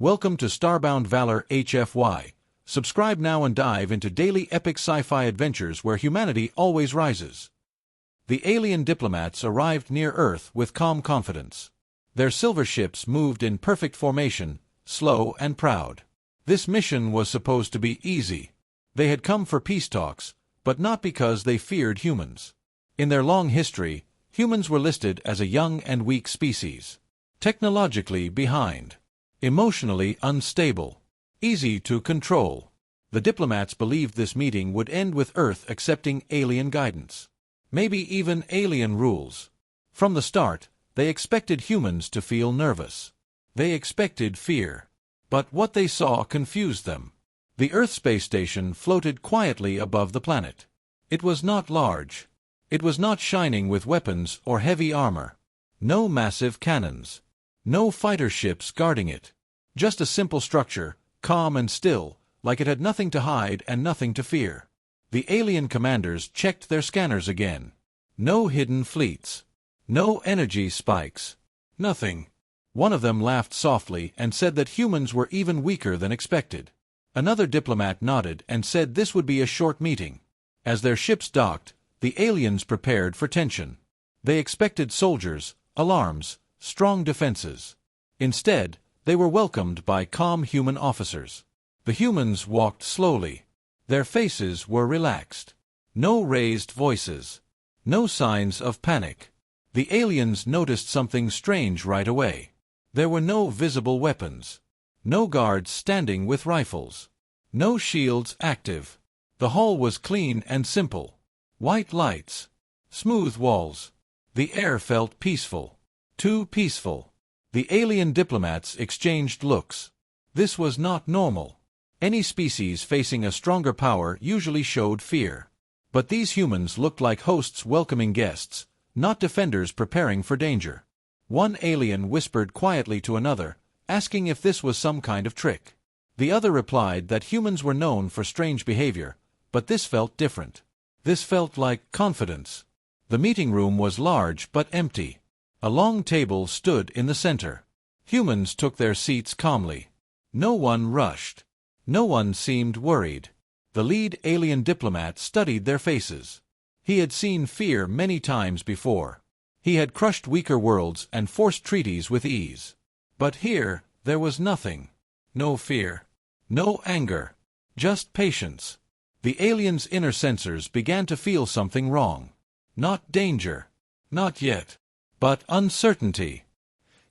Welcome to Starbound Valor HFY. Subscribe now and dive into daily epic sci-fi adventures where humanity always rises. The alien diplomats arrived near Earth with calm confidence. Their silver ships moved in perfect formation, slow and proud. This mission was supposed to be easy. They had come for peace talks, but not because they feared humans. In their long history, humans were listed as a young and weak species. Technologically behind. Emotionally unstable. Easy to control. The diplomats believed this meeting would end with Earth accepting alien guidance. Maybe even alien rules. From the start, they expected humans to feel nervous. They expected fear. But what they saw confused them. The Earth space station floated quietly above the planet. It was not large. It was not shining with weapons or heavy armor. No massive cannons. No fighter ships guarding it. Just a simple structure, calm and still, like it had nothing to hide and nothing to fear. The alien commanders checked their scanners again. No hidden fleets. No energy spikes. Nothing. One of them laughed softly and said that humans were even weaker than expected. Another diplomat nodded and said this would be a short meeting. As their ships docked, the aliens prepared for tension. They expected soldiers, alarms, strong defenses. Instead, they were welcomed by calm human officers. The humans walked slowly. Their faces were relaxed. No raised voices. No signs of panic. The aliens noticed something strange right away. There were no visible weapons. No guards standing with rifles. No shields active. The hall was clean and simple. White lights. Smooth walls. The air felt peaceful. Too peaceful. The alien diplomats exchanged looks. This was not normal. Any species facing a stronger power usually showed fear. But these humans looked like hosts welcoming guests, not defenders preparing for danger. One alien whispered quietly to another, asking if this was some kind of trick. The other replied that humans were known for strange behavior, but this felt different. This felt like confidence. The meeting room was large but empty. A long table stood in the center. Humans took their seats calmly. No one rushed. No one seemed worried. The lead alien diplomat studied their faces. He had seen fear many times before. He had crushed weaker worlds and forced treaties with ease. But here, there was nothing. No fear. No anger. Just patience. The alien's inner sensors began to feel something wrong. Not danger. Not yet. But uncertainty.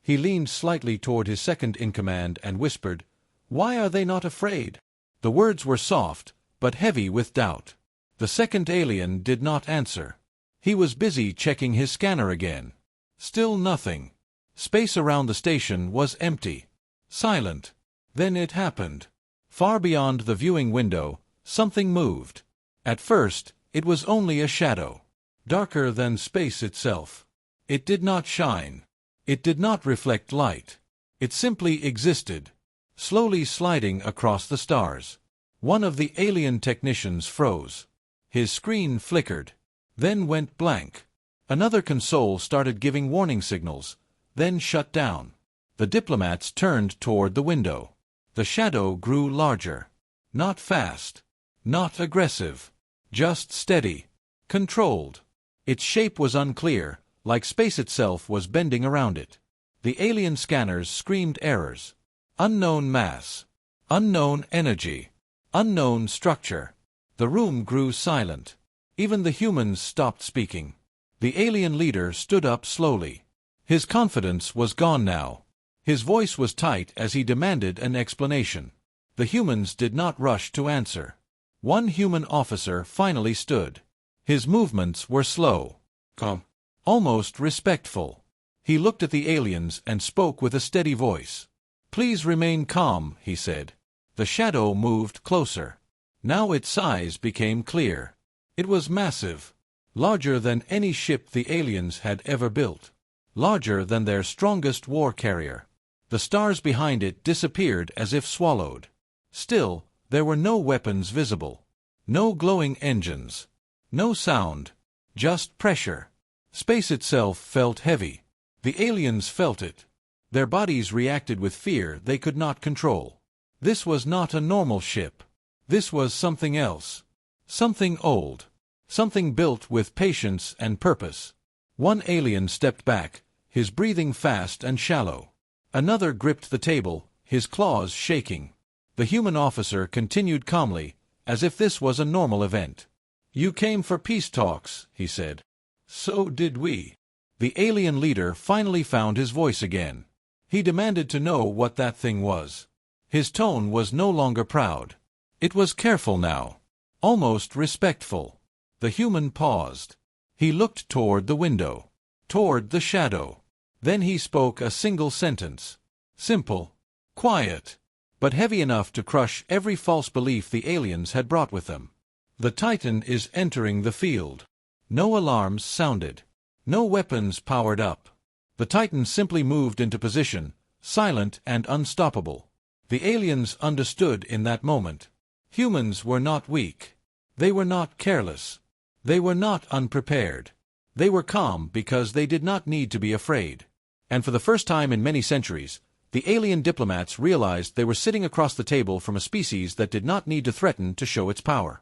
He leaned slightly toward his second-in-command and whispered, "Why are they not afraid?" The words were soft, but heavy with doubt. The second alien did not answer. He was busy checking his scanner again. Still nothing. Space around the station was empty. Silent. Then it happened. Far beyond the viewing window, something moved. At first, it was only a shadow. Darker than space itself. It did not shine. It did not reflect light. It simply existed, slowly sliding across the stars. One of the alien technicians froze. His screen flickered, then went blank. Another console started giving warning signals, then shut down. The diplomats turned toward the window. The shadow grew larger. Not fast. Not aggressive. Just steady. Controlled. Its shape was unclear, like space itself was bending around it. The alien scanners screamed errors. Unknown mass. Unknown energy. Unknown structure. The room grew silent. Even the humans stopped speaking. The alien leader stood up slowly. His confidence was gone now. His voice was tight as he demanded an explanation. The humans did not rush to answer. One human officer finally stood. His movements were slow. Calm. Almost respectful. He looked at the aliens and spoke with a steady voice. "Please remain calm," he said. The shadow moved closer. Now its size became clear. It was massive. Larger than any ship the aliens had ever built. Larger than their strongest war carrier. The stars behind it disappeared as if swallowed. Still, there were no weapons visible. No glowing engines. No sound. Just pressure. Space itself felt heavy. The aliens felt it. Their bodies reacted with fear they could not control. This was not a normal ship. This was something else. Something old. Something built with patience and purpose. One alien stepped back, his breathing fast and shallow. Another gripped the table, his claws shaking. The human officer continued calmly, as if this was a normal event. "You came for peace talks," he said. "So did we." The alien leader finally found his voice again. He demanded to know what that thing was. His tone was no longer proud. It was careful now. Almost respectful. The human paused. He looked toward the window. Toward the shadow. Then he spoke a single sentence. Simple. Quiet. But heavy enough to crush every false belief the aliens had brought with them. "The Titan is entering the field." No alarms sounded. No weapons powered up. The Titan simply moved into position, silent and unstoppable. The aliens understood in that moment. Humans were not weak. They were not careless. They were not unprepared. They were calm because they did not need to be afraid. And for the first time in many centuries, the alien diplomats realized they were sitting across the table from a species that did not need to threaten to show its power.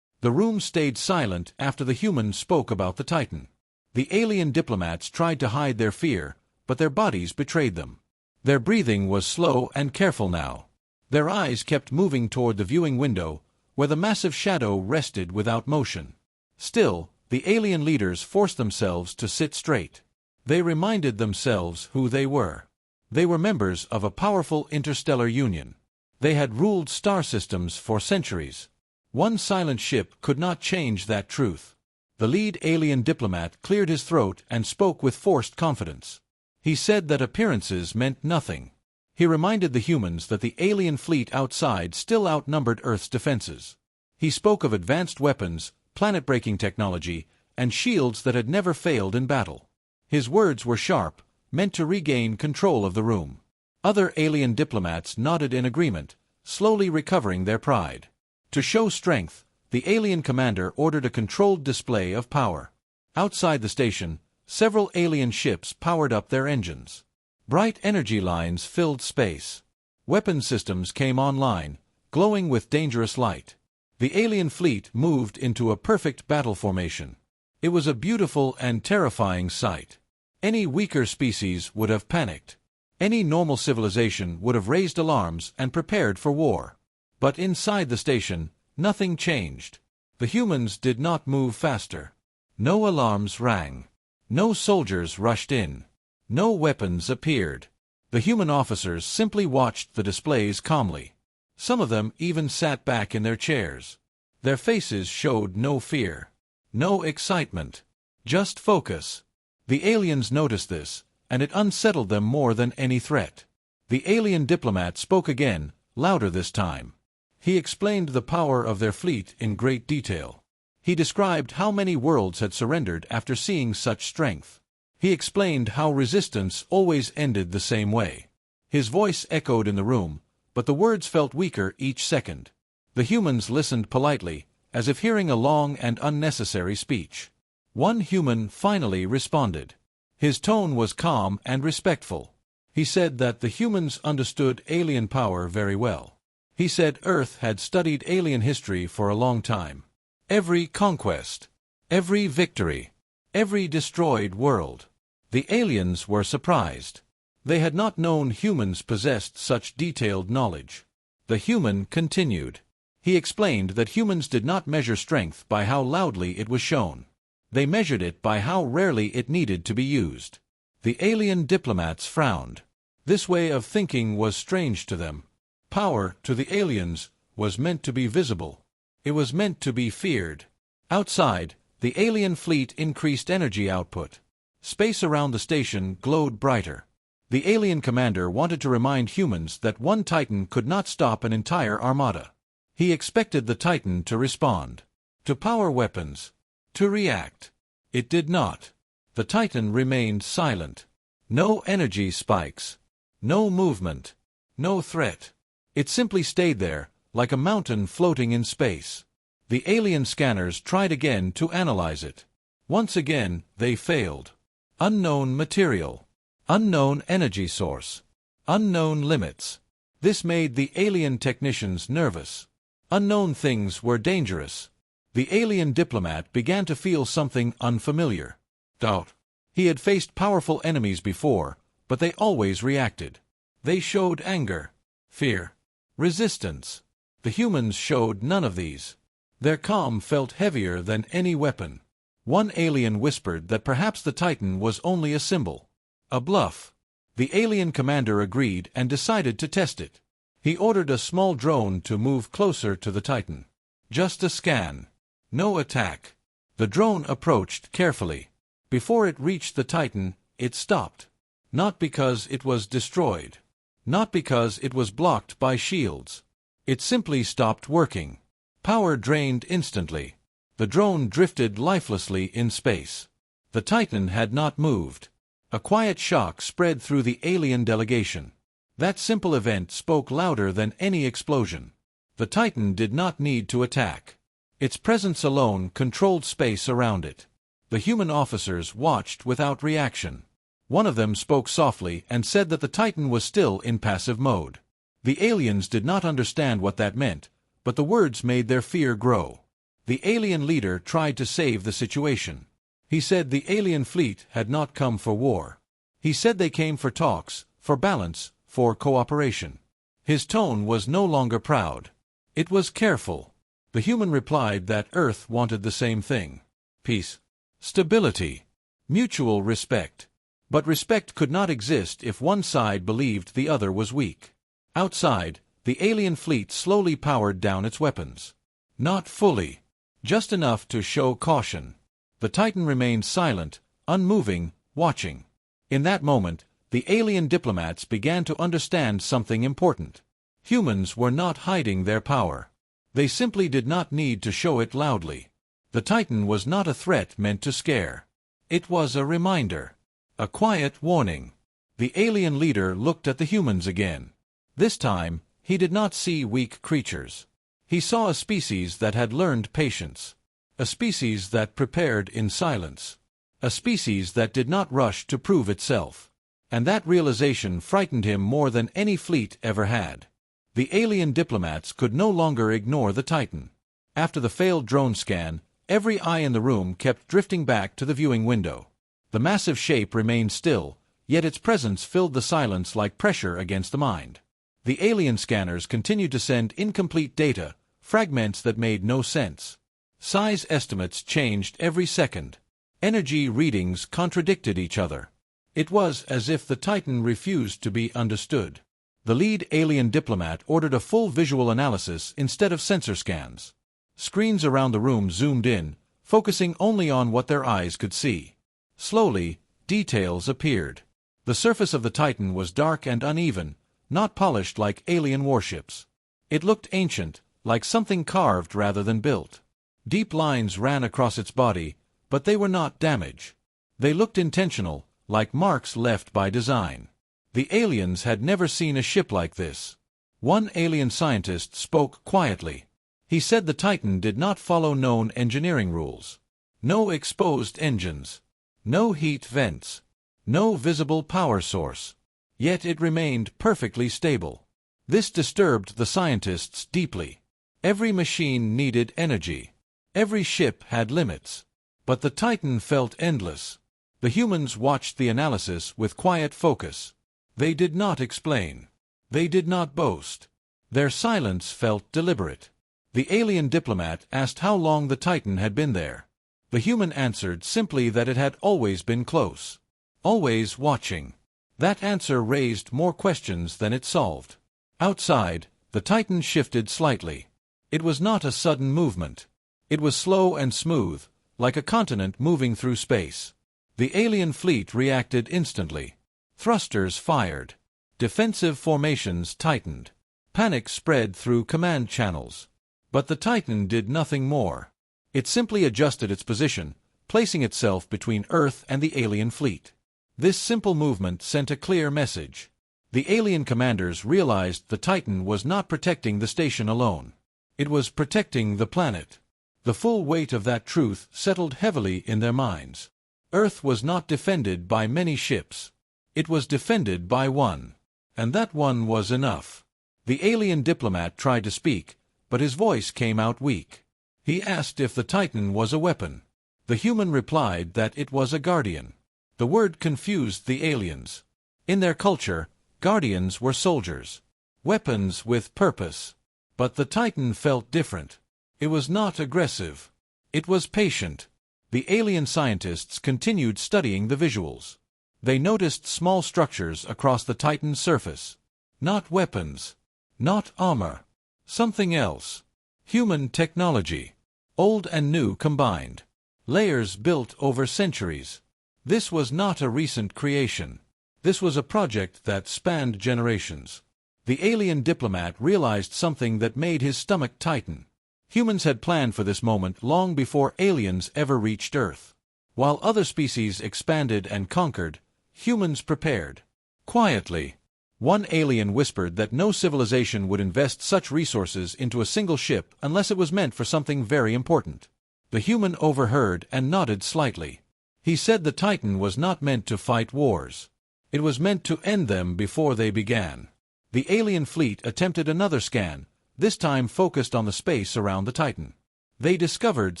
The room stayed silent after the humans spoke about the Titan. The alien diplomats tried to hide their fear, but their bodies betrayed them. Their breathing was slow and careful now. Their eyes kept moving toward the viewing window, where the massive shadow rested without motion. Still, the alien leaders forced themselves to sit straight. They reminded themselves who they were. They were members of a powerful interstellar union. They had ruled star systems for centuries. One silent ship could not change that truth. The lead alien diplomat cleared his throat and spoke with forced confidence. He said that appearances meant nothing. He reminded the humans that the alien fleet outside still outnumbered Earth's defenses. He spoke of advanced weapons, planet-breaking technology, and shields that had never failed in battle. His words were sharp, meant to regain control of the room. Other alien diplomats nodded in agreement, slowly recovering their pride. To show strength, the alien commander ordered a controlled display of power. Outside the station, several alien ships powered up their engines. Bright energy lines filled space. Weapon systems came online, glowing with dangerous light. The alien fleet moved into a perfect battle formation. It was a beautiful and terrifying sight. Any weaker species would have panicked. Any normal civilization would have raised alarms and prepared for war. But inside the station, nothing changed. The humans did not move faster. No alarms rang. No soldiers rushed in. No weapons appeared. The human officers simply watched the displays calmly. Some of them even sat back in their chairs. Their faces showed no fear. No excitement. Just focus. The aliens noticed this, and it unsettled them more than any threat. The alien diplomat spoke again, louder this time. He explained the power of their fleet in great detail. He described how many worlds had surrendered after seeing such strength. He explained how resistance always ended the same way. His voice echoed in the room, but the words felt weaker each second. The humans listened politely, as if hearing a long and unnecessary speech. One human finally responded. His tone was calm and respectful. He said that the humans understood alien power very well. He said Earth had studied alien history for a long time. Every conquest, every victory, every destroyed world. The aliens were surprised. They had not known humans possessed such detailed knowledge. The human continued. He explained that humans did not measure strength by how loudly it was shown. They measured it by how rarely it needed to be used. The alien diplomats frowned. This way of thinking was strange to them. Power, to the aliens, was meant to be visible. It was meant to be feared. Outside, the alien fleet increased energy output. Space around the station glowed brighter. The alien commander wanted to remind humans that one Titan could not stop an entire armada. He expected the Titan to respond. To power weapons. To react. It did not. The Titan remained silent. No energy spikes. No movement. No threat. It simply stayed there, like a mountain floating in space. The alien scanners tried again to analyze it. Once again, they failed. Unknown material. Unknown energy source. Unknown limits. This made the alien technicians nervous. Unknown things were dangerous. The alien diplomat began to feel something unfamiliar. Doubt. He had faced powerful enemies before, but they always reacted. They showed anger, fear, resistance. The humans showed none of these. Their calm felt heavier than any weapon. One alien whispered that perhaps the Titan was only a symbol, a bluff. The alien commander agreed and decided to test it. He ordered a small drone to move closer to the Titan. Just a scan. No attack. The drone approached carefully. Before it reached the Titan, it stopped. Not because it was destroyed. Not because it was blocked by shields. It simply stopped working. Power drained instantly. The drone drifted lifelessly in space. The Titan had not moved. A quiet shock spread through the alien delegation. That simple event spoke louder than any explosion. The Titan did not need to attack. Its presence alone controlled space around it. The human officers watched without reaction. One of them spoke softly and said that the Titan was still in passive mode. The aliens did not understand what that meant, but the words made their fear grow. The alien leader tried to save the situation. He said the alien fleet had not come for war. He said they came for talks, for balance, for cooperation. His tone was no longer proud. It was careful. The human replied that Earth wanted the same thing. Peace. Stability. Mutual respect. But respect could not exist if one side believed the other was weak. Outside, the alien fleet slowly powered down its weapons. Not fully. Just enough to show caution. The Titan remained silent, unmoving, watching. In that moment, the alien diplomats began to understand something important. Humans were not hiding their power. They simply did not need to show it loudly. The Titan was not a threat meant to scare. It was a reminder. A quiet warning. The alien leader looked at the humans again. This time, he did not see weak creatures. He saw a species that had learned patience. A species that prepared in silence. A species that did not rush to prove itself. And that realization frightened him more than any fleet ever had. The alien diplomats could no longer ignore the Titan. After the failed drone scan, every eye in the room kept drifting back to the viewing window. The massive shape remained still, yet its presence filled the silence like pressure against the mind. The alien scanners continued to send incomplete data, fragments that made no sense. Size estimates changed every second. Energy readings contradicted each other. It was as if the Titan refused to be understood. The lead alien diplomat ordered a full visual analysis instead of sensor scans. Screens around the room zoomed in, focusing only on what their eyes could see. Slowly, details appeared. The surface of the Titan was dark and uneven, not polished like alien warships. It looked ancient, like something carved rather than built. Deep lines ran across its body, but they were not damage. They looked intentional, like marks left by design. The aliens had never seen a ship like this. One alien scientist spoke quietly. He said the Titan did not follow known engineering rules. No exposed engines. No heat vents. No visible power source. Yet it remained perfectly stable. This disturbed the scientists deeply. Every machine needed energy. Every ship had limits. But the Titan felt endless. The humans watched the analysis with quiet focus. They did not explain. They did not boast. Their silence felt deliberate. The alien diplomat asked how long the Titan had been there. The human answered simply that it had always been close. Always watching. That answer raised more questions than it solved. Outside, the Titan shifted slightly. It was not a sudden movement. It was slow and smooth, like a continent moving through space. The alien fleet reacted instantly. Thrusters fired. Defensive formations tightened. Panic spread through command channels. But the Titan did nothing more. It simply adjusted its position, placing itself between Earth and the alien fleet. This simple movement sent a clear message. The alien commanders realized the Titan was not protecting the station alone. It was protecting the planet. The full weight of that truth settled heavily in their minds. Earth was not defended by many ships. It was defended by one. And that one was enough. The alien diplomat tried to speak, but his voice came out weak. He asked if the Titan was a weapon. The human replied that it was a guardian. The word confused the aliens. In their culture, guardians were soldiers. Weapons with purpose. But the Titan felt different. It was not aggressive. It was patient. The alien scientists continued studying the visuals. They noticed small structures across the Titan's surface. Not weapons. Not armor. Something else. Human technology. Old and new combined. Layers built over centuries. This was not a recent creation. This was a project that spanned generations. The alien diplomat realized something that made his stomach tighten. Humans had planned for this moment long before aliens ever reached Earth. While other species expanded and conquered, humans prepared. Quietly, one alien whispered that no civilization would invest such resources into a single ship unless it was meant for something very important. The human overheard and nodded slightly. He said the Titan was not meant to fight wars. It was meant to end them before they began. The alien fleet attempted another scan, this time focused on the space around the Titan. They discovered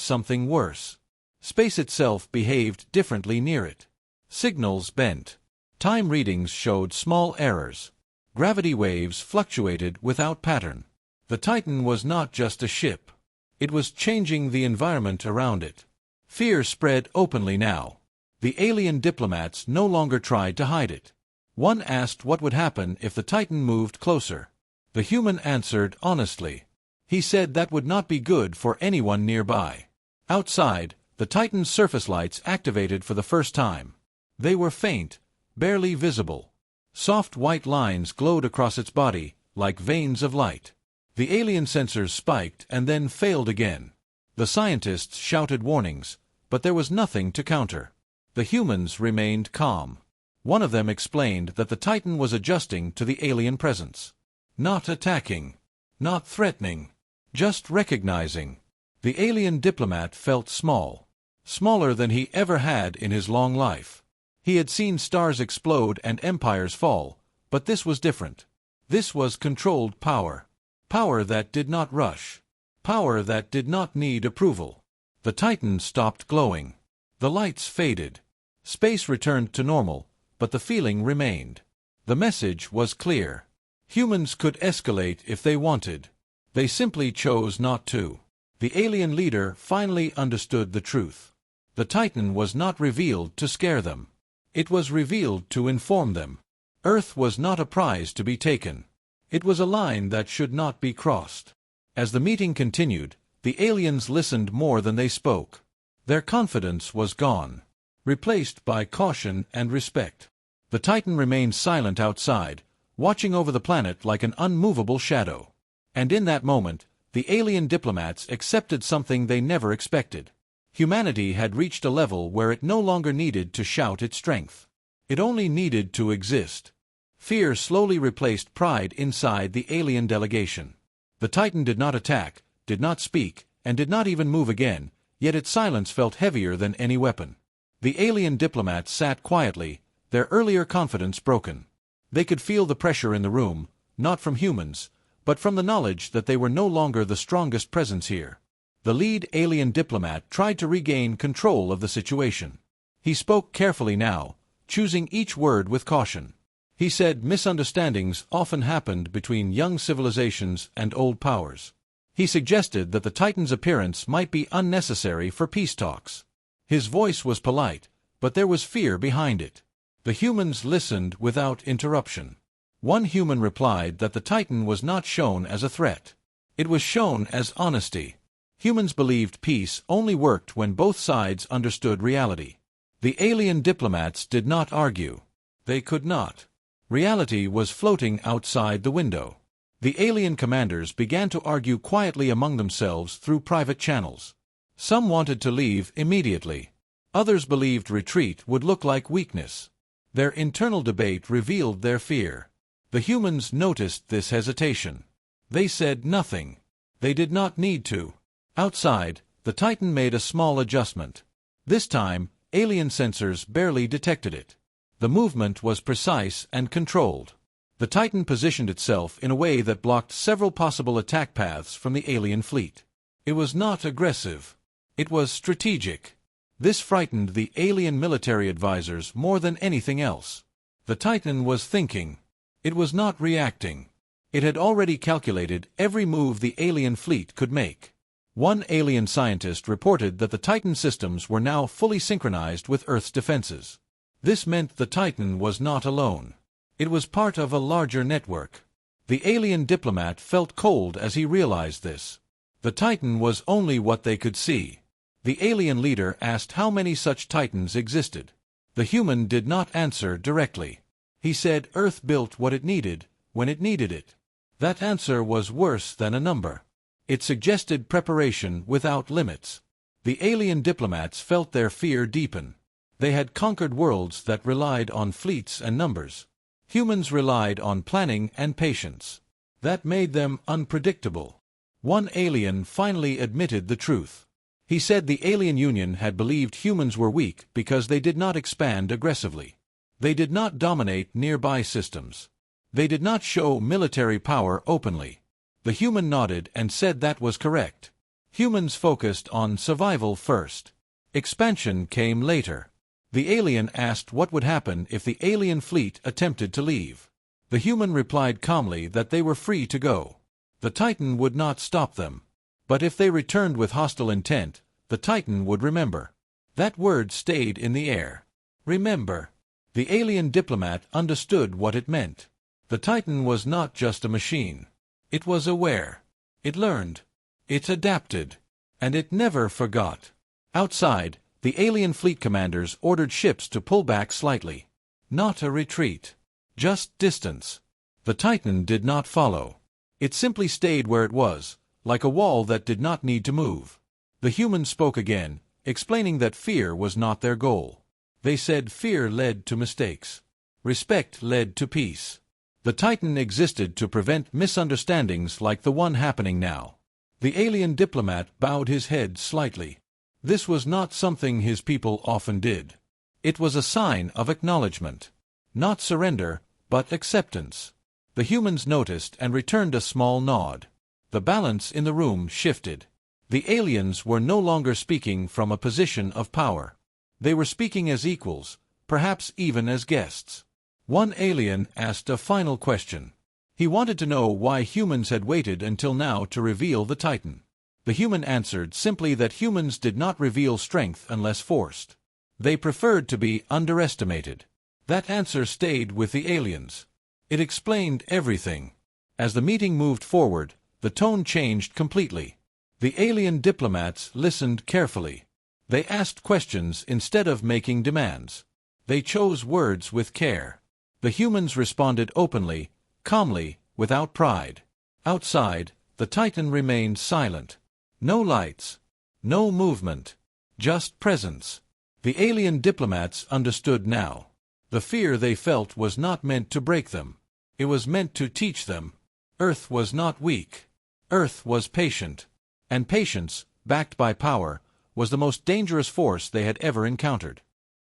something worse. Space itself behaved differently near it. Signals bent. Time readings showed small errors. Gravity waves fluctuated without pattern. The Titan was not just a ship. It was changing the environment around it. Fear spread openly now. The alien diplomats no longer tried to hide it. One asked what would happen if the Titan moved closer. The human answered honestly. He said that would not be good for anyone nearby. Outside, the Titan's surface lights activated for the first time. They were faint, barely visible. Soft white lines glowed across its body, like veins of light. The alien sensors spiked and then failed again. The scientists shouted warnings, but there was nothing to counter. The humans remained calm. One of them explained that the Titan was adjusting to the alien presence. Not attacking. Not threatening. Just recognizing. The alien diplomat felt small. Smaller than he ever had in his long life. He had seen stars explode and empires fall, but this was different. This was controlled power. Power that did not rush. Power that did not need approval. The Titan stopped glowing. The lights faded. Space returned to normal, but the feeling remained. The message was clear. Humans could escalate if they wanted. They simply chose not to. The alien leader finally understood the truth. The Titan was not revealed to scare them. It was revealed to inform them. Earth was not a prize to be taken. It was a line that should not be crossed. As the meeting continued, the aliens listened more than they spoke. Their confidence was gone, replaced by caution and respect. The Titan remained silent outside, watching over the planet like an unmovable shadow. And in that moment, the alien diplomats accepted something they never expected. Humanity had reached a level where it no longer needed to shout its strength. It only needed to exist. Fear slowly replaced pride inside the alien delegation. The Titan did not attack, did not speak, and did not even move again, yet its silence felt heavier than any weapon. The alien diplomats sat quietly, their earlier confidence broken. They could feel the pressure in the room, not from humans, but from the knowledge that they were no longer the strongest presence here. The lead alien diplomat tried to regain control of the situation. He spoke carefully now, choosing each word with caution. He said misunderstandings often happened between young civilizations and old powers. He suggested that the Titan's appearance might be unnecessary for peace talks. His voice was polite, but there was fear behind it. The humans listened without interruption. One human replied that the Titan was not shown as a threat. It was shown as honesty. Humans believed peace only worked when both sides understood reality. The alien diplomats did not argue. They could not. Reality was floating outside the window. The alien commanders began to argue quietly among themselves through private channels. Some wanted to leave immediately. Others believed retreat would look like weakness. Their internal debate revealed their fear. The humans noticed this hesitation. They said nothing. They did not need to. Outside, the Titan made a small adjustment. This time, alien sensors barely detected it. The movement was precise and controlled. The Titan positioned itself in a way that blocked several possible attack paths from the alien fleet. It was not aggressive. It was strategic. This frightened the alien military advisors more than anything else. The Titan was thinking. It was not reacting. It had already calculated every move the alien fleet could make. One alien scientist reported that the Titan systems were now fully synchronized with Earth's defenses. This meant the Titan was not alone. It was part of a larger network. The alien diplomat felt cold as he realized this. The Titan was only what they could see. The alien leader asked how many such Titans existed. The human did not answer directly. He said Earth built what it needed, when it needed it. That answer was worse than a number. It suggested preparation without limits. The alien diplomats felt their fear deepen. They had conquered worlds that relied on fleets and numbers. Humans relied on planning and patience. That made them unpredictable. One alien finally admitted the truth. He said the alien union had believed humans were weak because they did not expand aggressively. They did not dominate nearby systems. They did not show military power openly. The human nodded and said that was correct. Humans focused on survival first. Expansion came later. The alien asked what would happen if the alien fleet attempted to leave. The human replied calmly that they were free to go. The Titan would not stop them. But if they returned with hostile intent, the Titan would remember. That word stayed in the air. Remember. The alien diplomat understood what it meant. The Titan was not just a machine. It was aware. It learned. It adapted. And it never forgot. Outside, the alien fleet commanders ordered ships to pull back slightly. Not a retreat. Just distance. The Titan did not follow. It simply stayed where it was, like a wall that did not need to move. The human spoke again, explaining that fear was not their goal. They said fear led to mistakes. Respect led to peace. The Titan existed to prevent misunderstandings like the one happening now. The alien diplomat bowed his head slightly. This was not something his people often did. It was a sign of acknowledgement. Not surrender, but acceptance. The humans noticed and returned a small nod. The balance in the room shifted. The aliens were no longer speaking from a position of power. They were speaking as equals, perhaps even as guests. One alien asked a final question. He wanted to know why humans had waited until now to reveal the Titan. The human answered simply that humans did not reveal strength unless forced. They preferred to be underestimated. That answer stayed with the aliens. It explained everything. As the meeting moved forward, the tone changed completely. The alien diplomats listened carefully. They asked questions instead of making demands. They chose words with care. The humans responded openly, calmly, without pride. Outside, the Titan remained silent. No lights. No movement. Just presence. The alien diplomats understood now. The fear they felt was not meant to break them. It was meant to teach them. Earth was not weak. Earth was patient. And patience, backed by power, was the most dangerous force they had ever encountered.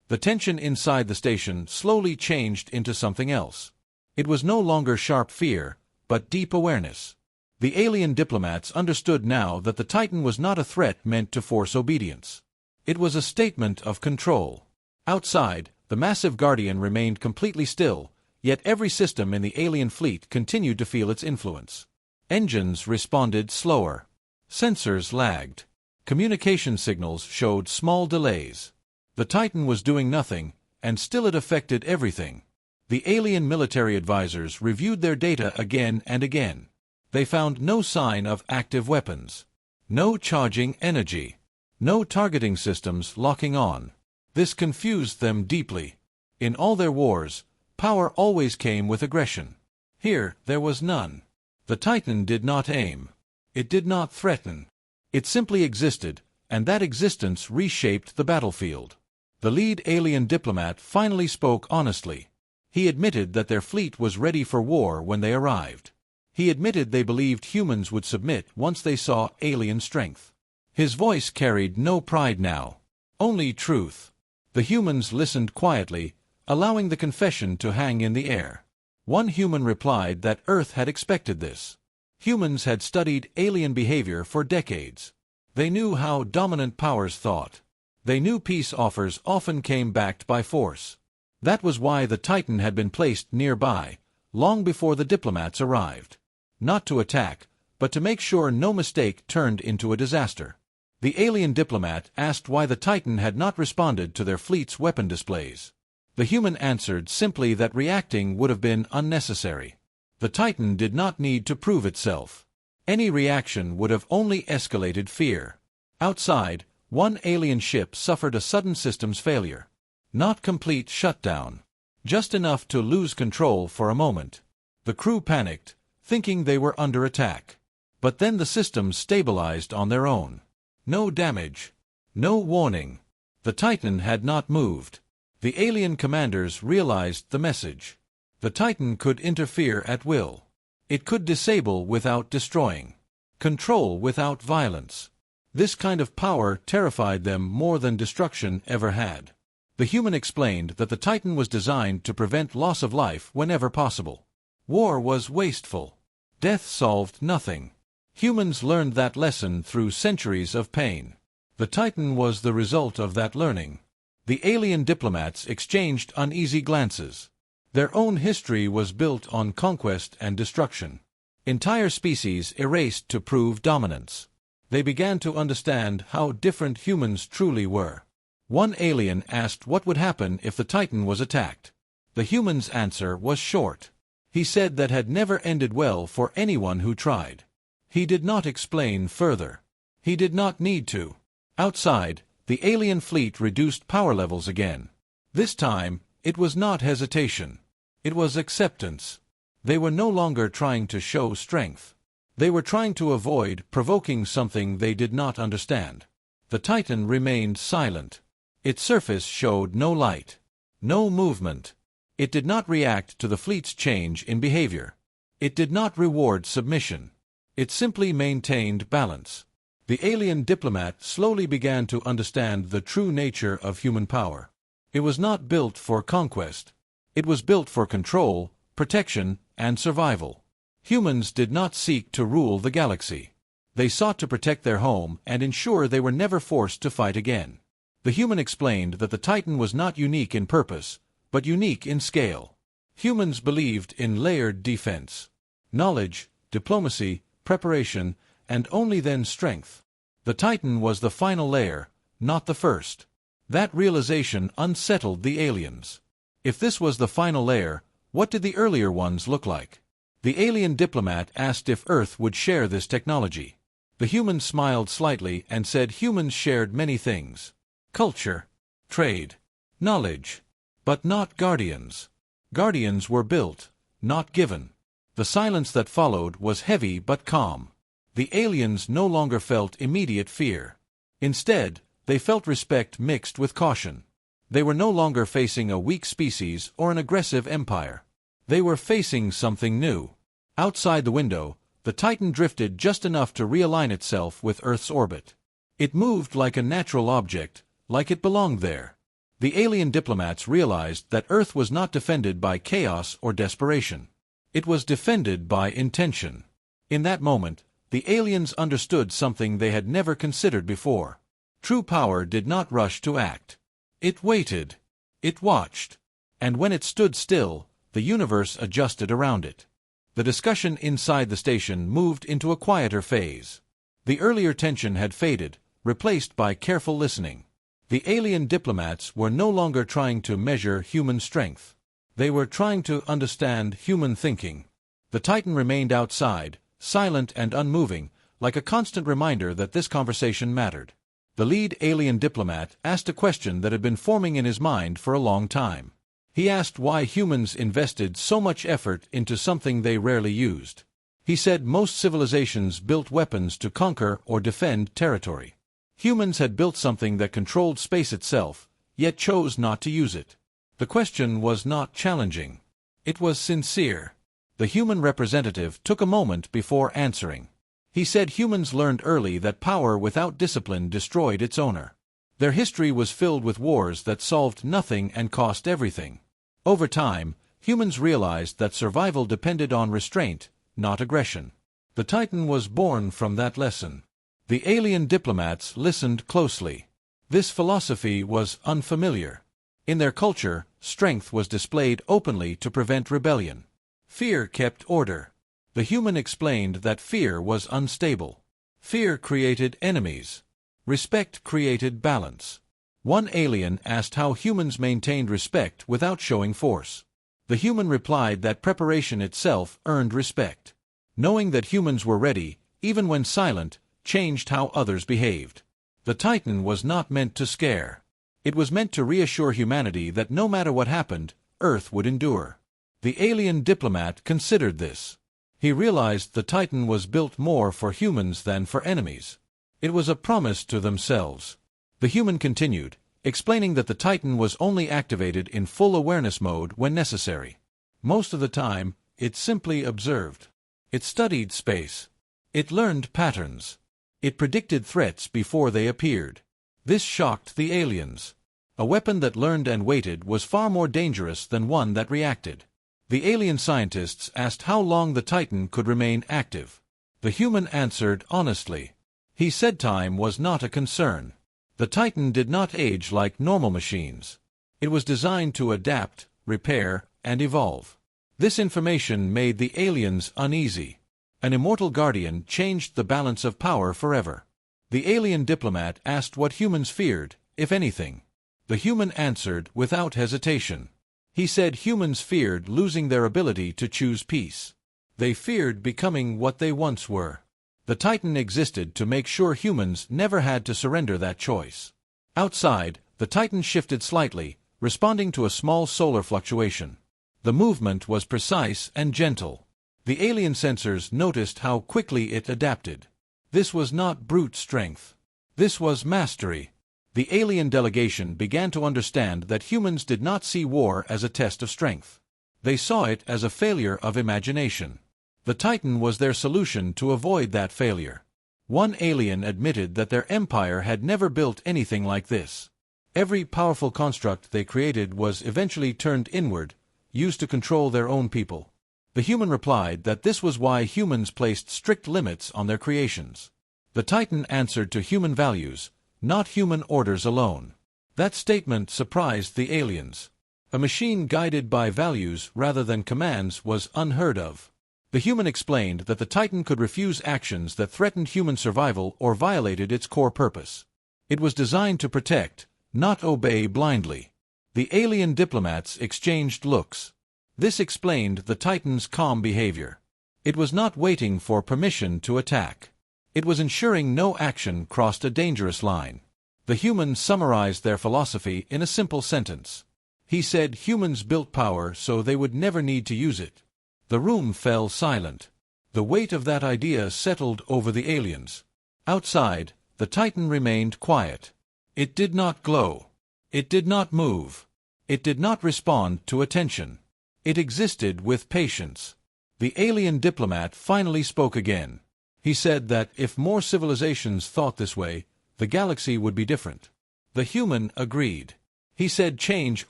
The tension inside the station slowly changed into something else. It was no longer sharp fear, but deep awareness. The alien diplomats understood now that the Titan was not a threat meant to force obedience. It was a statement of control. Outside, the massive Guardian remained completely still, yet every system in the alien fleet continued to feel its influence. Engines responded slower. Sensors lagged. Communication signals showed small delays. The Titan was doing nothing, and still it affected everything. The alien military advisors reviewed their data again and again. They found no sign of active weapons. No charging energy. No targeting systems locking on. This confused them deeply. In all their wars, power always came with aggression. Here, there was none. The Titan did not aim. It did not threaten. It simply existed, and that existence reshaped the battlefield. The lead alien diplomat finally spoke honestly. He admitted that their fleet was ready for war when they arrived. He admitted they believed humans would submit once they saw alien strength. His voice carried no pride now, only truth. The humans listened quietly, allowing the confession to hang in the air. One human replied that Earth had expected this. Humans had studied alien behavior for decades. They knew how dominant powers thought. They knew peace offers often came backed by force. That was why the Titan had been placed nearby, long before the diplomats arrived. Not to attack, but to make sure no mistake turned into a disaster. The alien diplomat asked why the Titan had not responded to their fleet's weapon displays. The human answered simply that reacting would have been unnecessary. The Titan did not need to prove itself. Any reaction would have only escalated fear. Outside, one alien ship suffered a sudden systems failure. Not complete shutdown. Just enough to lose control for a moment. The crew panicked, thinking they were under attack. But then the systems stabilized on their own. No damage. No warning. The Titan had not moved. The alien commanders realized the message. The Titan could interfere at will. It could disable without destroying. Control without violence. This kind of power terrified them more than destruction ever had. The human explained that the Titan was designed to prevent loss of life whenever possible. War was wasteful. Death solved nothing. Humans learned that lesson through centuries of pain. The Titan was the result of that learning. The alien diplomats exchanged uneasy glances. Their own history was built on conquest and destruction. Entire species erased to prove dominance. They began to understand how different humans truly were. One alien asked what would happen if the Titan was attacked. The human's answer was short. He said that had never ended well for anyone who tried. He did not explain further. He did not need to. Outside, the alien fleet reduced power levels again. This time, it was not hesitation. It was acceptance. They were no longer trying to show strength. They were trying to avoid provoking something they did not understand. The Titan remained silent. Its surface showed no light, no movement. It did not react to the fleet's change in behavior. It did not reward submission. It simply maintained balance. The alien diplomat slowly began to understand the true nature of human power. It was not built for conquest. It was built for control, protection, and survival. Humans did not seek to rule the galaxy. They sought to protect their home and ensure they were never forced to fight again. The human explained that the Titan was not unique in purpose, but unique in scale. Humans believed in layered defense. Knowledge, diplomacy, preparation, and only then strength. The Titan was the final layer, not the first. That realization unsettled the aliens. If this was the final layer, what did the earlier ones look like? The alien diplomat asked if Earth would share this technology. The human smiled slightly and said humans shared many things. Culture, trade, knowledge, but not guardians. Guardians were built, not given. The silence that followed was heavy but calm. The aliens no longer felt immediate fear. Instead, they felt respect mixed with caution. They were no longer facing a weak species or an aggressive empire. They were facing something new. Outside the window, the Titan drifted just enough to realign itself with Earth's orbit. It moved like a natural object, like it belonged there. The alien diplomats realized that Earth was not defended by chaos or desperation. It was defended by intention. In that moment, the aliens understood something they had never considered before. True power did not rush to act. It waited. It watched. And when it stood still, the universe adjusted around it. The discussion inside the station moved into a quieter phase. The earlier tension had faded, replaced by careful listening. The alien diplomats were no longer trying to measure human strength. They were trying to understand human thinking. The Titan remained outside, silent and unmoving, like a constant reminder that this conversation mattered. The lead alien diplomat asked a question that had been forming in his mind for a long time. He asked why humans invested so much effort into something they rarely used. He said most civilizations built weapons to conquer or defend territory. Humans had built something that controlled space itself, yet chose not to use it. The question was not challenging. It was sincere. The human representative took a moment before answering. He said humans learned early that power without discipline destroyed its owner. Their history was filled with wars that solved nothing and cost everything. Over time, Humans realized that survival depended on restraint, not aggression. The Titan was born from that lesson. The alien diplomats listened closely. This philosophy was unfamiliar. In their culture, strength was displayed openly to prevent rebellion. Fear kept order. The human explained that fear was unstable. Fear created enemies. Respect created balance. One alien asked how humans maintained respect without showing force. The human replied that preparation itself earned respect. Knowing that humans were ready, even when silent, changed how others behaved. The Titan was not meant to scare. It was meant to reassure humanity that no matter what happened, Earth would endure. The alien diplomat considered this. He realized the Titan was built more for humans than for enemies. It was a promise to themselves. The human continued, explaining that the Titan was only activated in full awareness mode when necessary. Most of the time, it simply observed. It studied space. It learned patterns. It predicted threats before they appeared. This shocked the aliens. A weapon that learned and waited was far more dangerous than one that reacted. The alien scientists asked how long the Titan could remain active. The human answered honestly. He said time was not a concern. The Titan did not age like normal machines. It was designed to adapt, repair, and evolve. This information made the aliens uneasy. An immortal guardian changed the balance of power forever. The alien diplomat asked what humans feared, if anything. The human answered without hesitation. He said humans feared losing their ability to choose peace. They feared becoming what they once were. The Titan existed to make sure humans never had to surrender that choice. Outside, the Titan shifted slightly, responding to a small solar fluctuation. The movement was precise and gentle. The alien sensors noticed how quickly it adapted. This was not brute strength. This was mastery. The alien delegation began to understand that humans did not see war as a test of strength. They saw it as a failure of imagination. The Titan was their solution to avoid that failure. One alien admitted that their empire had never built anything like this. Every powerful construct they created was eventually turned inward, used to control their own people. The human replied that this was why humans placed strict limits on their creations. The Titan answered to human values, not human orders alone. That statement surprised the aliens. A machine guided by values rather than commands was unheard of. The human explained that the Titan could refuse actions that threatened human survival or violated its core purpose. It was designed to protect, not obey blindly. The alien diplomats exchanged looks. This explained the Titan's calm behavior. It was not waiting for permission to attack. It was ensuring no action crossed a dangerous line. The humans summarized their philosophy in a simple sentence. He said humans built power so they would never need to use it. The room fell silent. The weight of that idea settled over the aliens. Outside, the Titan remained quiet. It did not glow. It did not move. It did not respond to attention. It existed with patience. The alien diplomat finally spoke again. He said that if more civilizations thought this way, the galaxy would be different. The human agreed. He said change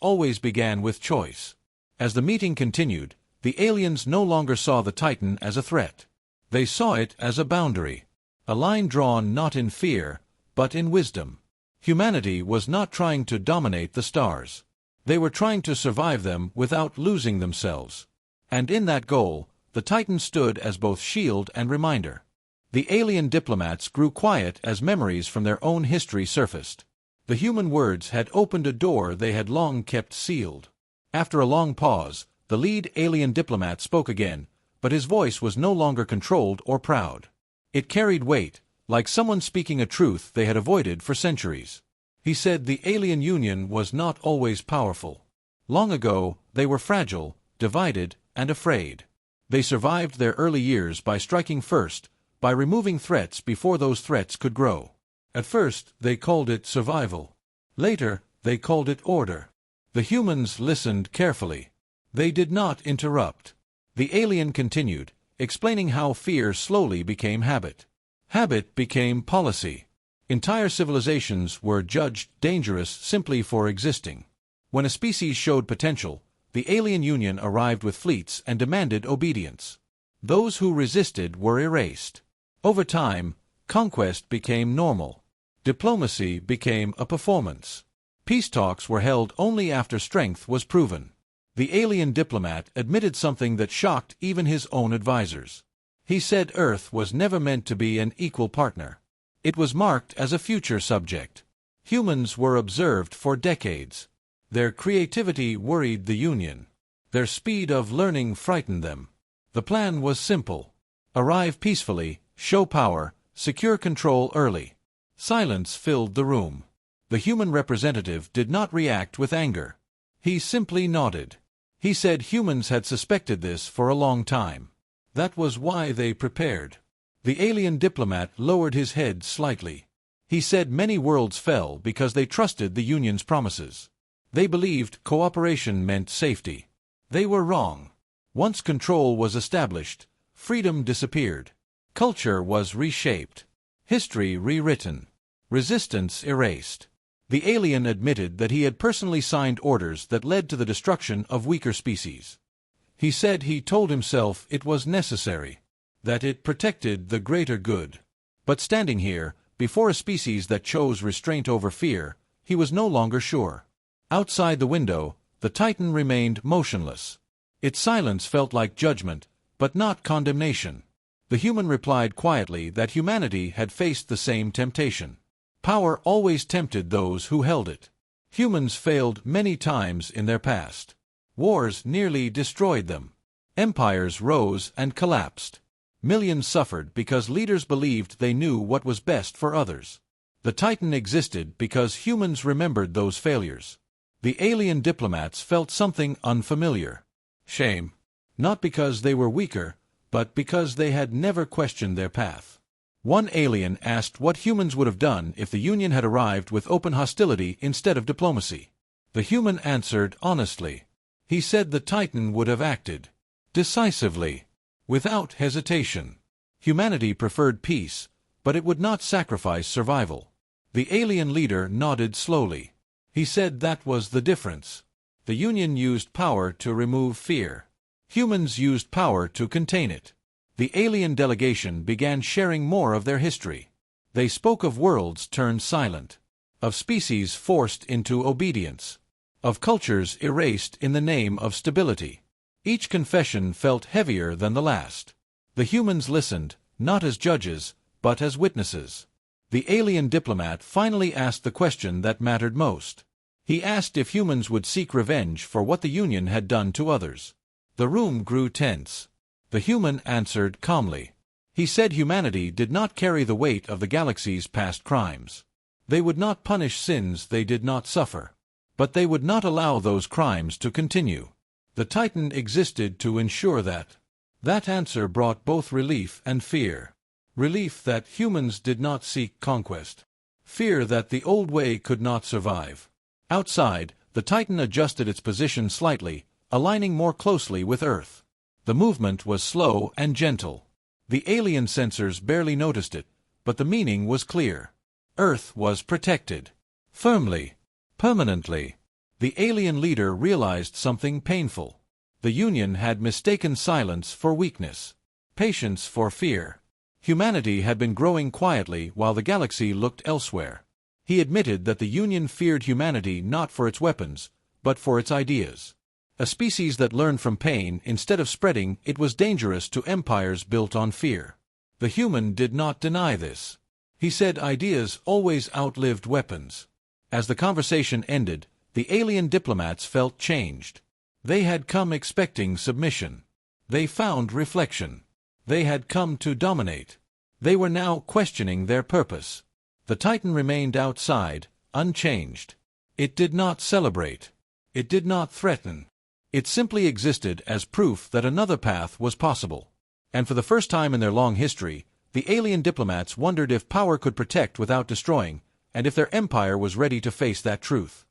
always began with choice. As the meeting continued, the aliens no longer saw the Titan as a threat. They saw it as a boundary. A line drawn not in fear, but in wisdom. Humanity was not trying to dominate the stars. They were trying to survive them without losing themselves. And in that goal, the Titan stood as both shield and reminder. The alien diplomats grew quiet as memories from their own history surfaced. The human words had opened a door they had long kept sealed. After a long pause, the lead alien diplomat spoke again, but his voice was no longer controlled or proud. It carried weight, like someone speaking a truth they had avoided for centuries. He said the alien union was not always powerful. Long ago, they were fragile, divided, and afraid. They survived their early years by striking first, by removing threats before those threats could grow. At first, they called it survival. Later, they called it order. The humans listened carefully. They did not interrupt. The alien continued, explaining how fear slowly became habit. Habit became policy. Entire civilizations were judged dangerous simply for existing. When a species showed potential, The alien union arrived with fleets and demanded obedience. Those who resisted were erased. Over time, conquest became normal. Diplomacy became a performance. Peace talks were held only after strength was proven. The alien diplomat admitted something that shocked even his own advisors. He said Earth was never meant to be an equal partner. It was marked as a future subject. Humans were observed for decades. Their creativity worried the Union. Their speed of learning frightened them. The plan was simple. Arrive peacefully, show power, secure control early. Silence filled the room. The human representative did not react with anger. He simply nodded. He said humans had suspected this for a long time. That was why they prepared. The alien diplomat lowered his head slightly. He said many worlds fell because they trusted the Union's promises. They believed cooperation meant safety. They were wrong. Once control was established, freedom disappeared. Culture was reshaped. History rewritten. Resistance erased. The alien admitted that he had personally signed orders that led to the destruction of weaker species. He said he told himself it was necessary, that it protected the greater good. But standing here, before a species that chose restraint over fear, he was no longer sure. Outside the window, the Titan remained motionless. Its silence felt like judgment, but not condemnation. The human replied quietly that humanity had faced the same temptation. Power always tempted those who held it. Humans failed many times in their past. Wars nearly destroyed them. Empires rose and collapsed. Millions suffered because leaders believed they knew what was best for others. The Titan existed because humans remembered those failures. The alien diplomats felt something unfamiliar. Shame. Not because they were weaker, but because they had never questioned their path. One alien asked what humans would have done if the Union had arrived with open hostility instead of diplomacy. The human answered honestly. He said the Titan would have acted decisively, without hesitation. Humanity preferred peace, but it would not sacrifice survival. The alien leader nodded slowly. He said that was the difference. The Union used power to remove fear. Humans used power to contain it. The alien delegation began sharing more of their history. They spoke of worlds turned silent, of species forced into obedience, of cultures erased in the name of stability. Each confession felt heavier than the last. The humans listened, not as judges, but as witnesses. The alien diplomat finally asked the question that mattered most. He asked if humans would seek revenge for what the Union had done to others. The room grew tense. The human answered calmly. He said humanity did not carry the weight of the galaxy's past crimes. They would not punish sins they did not suffer. But they would not allow those crimes to continue. The Titan existed to ensure that. That answer brought both relief and fear. Relief that humans did not seek conquest. Fear that the old way could not survive. Outside, the Titan adjusted its position slightly, aligning more closely with Earth. The movement was slow and gentle. The alien sensors barely noticed it, but the meaning was clear. Earth was protected. Firmly. Permanently. The alien leader realized something painful. The Union had mistaken silence for weakness, patience for fear. Humanity had been growing quietly while the galaxy looked elsewhere. He admitted that the Union feared humanity not for its weapons, but for its ideas. A species that learned from pain instead of spreading it was dangerous to empires built on fear. The human did not deny this. He said ideas always outlived weapons. As the conversation ended, the alien diplomats felt changed. They had come expecting submission. They found reflection. They had come to dominate. They were now questioning their purpose. The Titan remained outside, unchanged. It did not celebrate. It did not threaten. It simply existed as proof that another path was possible. And for the first time in their long history, the alien diplomats wondered if power could protect without destroying, and if their empire was ready to face that truth.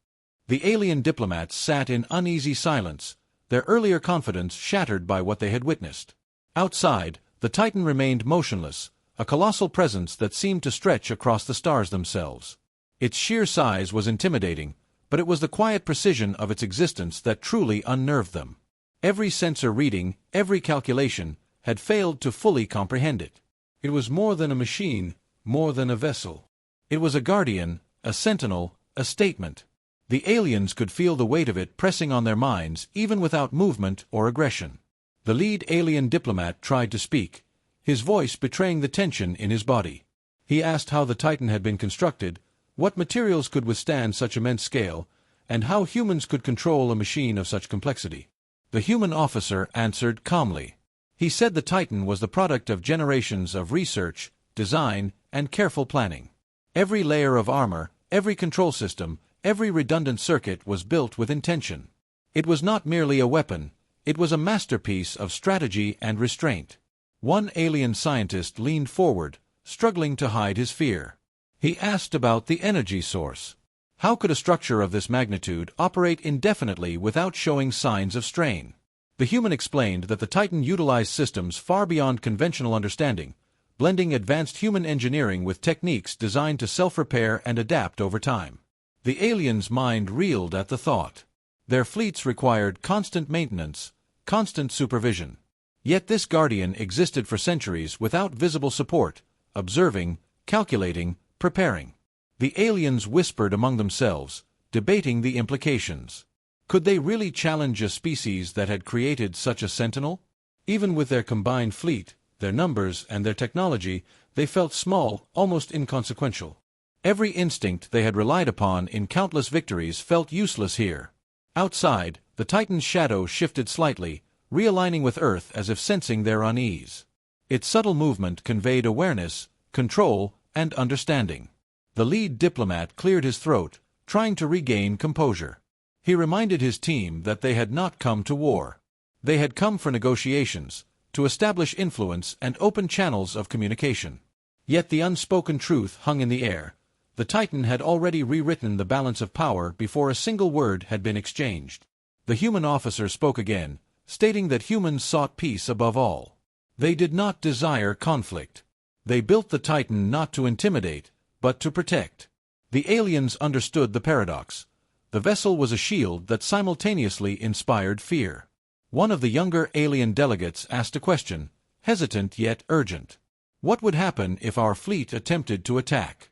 The alien diplomats sat in uneasy silence, their earlier confidence shattered by what they had witnessed. Outside, the Titan remained motionless, a colossal presence that seemed to stretch across the stars themselves. Its sheer size was intimidating, but it was the quiet precision of its existence that truly unnerved them. Every sensor reading, every calculation, had failed to fully comprehend it. It was more than a machine, more than a vessel. It was a guardian, a sentinel, a statement. The aliens could feel the weight of it pressing on their minds even without movement or aggression. The lead alien diplomat tried to speak, his voice betraying the tension in his body. He asked how the Titan had been constructed, what materials could withstand such immense scale, and how humans could control a machine of such complexity. The human officer answered calmly. He said the Titan was the product of generations of research, design, and careful planning. Every layer of armor, every control system, every redundant circuit was built with intention. It was not merely a weapon, it was a masterpiece of strategy and restraint. One alien scientist leaned forward, struggling to hide his fear. He asked about the energy source. How could a structure of this magnitude operate indefinitely without showing signs of strain? The human explained that the Titan utilized systems far beyond conventional understanding, blending advanced human engineering with techniques designed to self-repair and adapt over time. The alien's mind reeled at the thought. Their fleets required constant maintenance, constant supervision. Yet this guardian existed for centuries without visible support, observing, calculating, preparing. The aliens whispered among themselves, debating the implications. Could they really challenge a species that had created such a sentinel? Even with their combined fleet, their numbers, and their technology, they felt small, almost inconsequential. Every instinct they had relied upon in countless victories felt useless here. Outside, the Titan's shadow shifted slightly, realigning with Earth as if sensing their unease. Its subtle movement conveyed awareness, control, and understanding. The lead diplomat cleared his throat, trying to regain composure. He reminded his team that they had not come to war. They had come for negotiations, to establish influence and open channels of communication. Yet the unspoken truth hung in the air. The Titan had already rewritten the balance of power before a single word had been exchanged. The human officer spoke again, stating that humans sought peace above all. They did not desire conflict. They built the Titan not to intimidate, but to protect. The aliens understood the paradox. The vessel was a shield that simultaneously inspired fear. One of the younger alien delegates asked a question, hesitant yet urgent. What would happen if our fleet attempted to attack?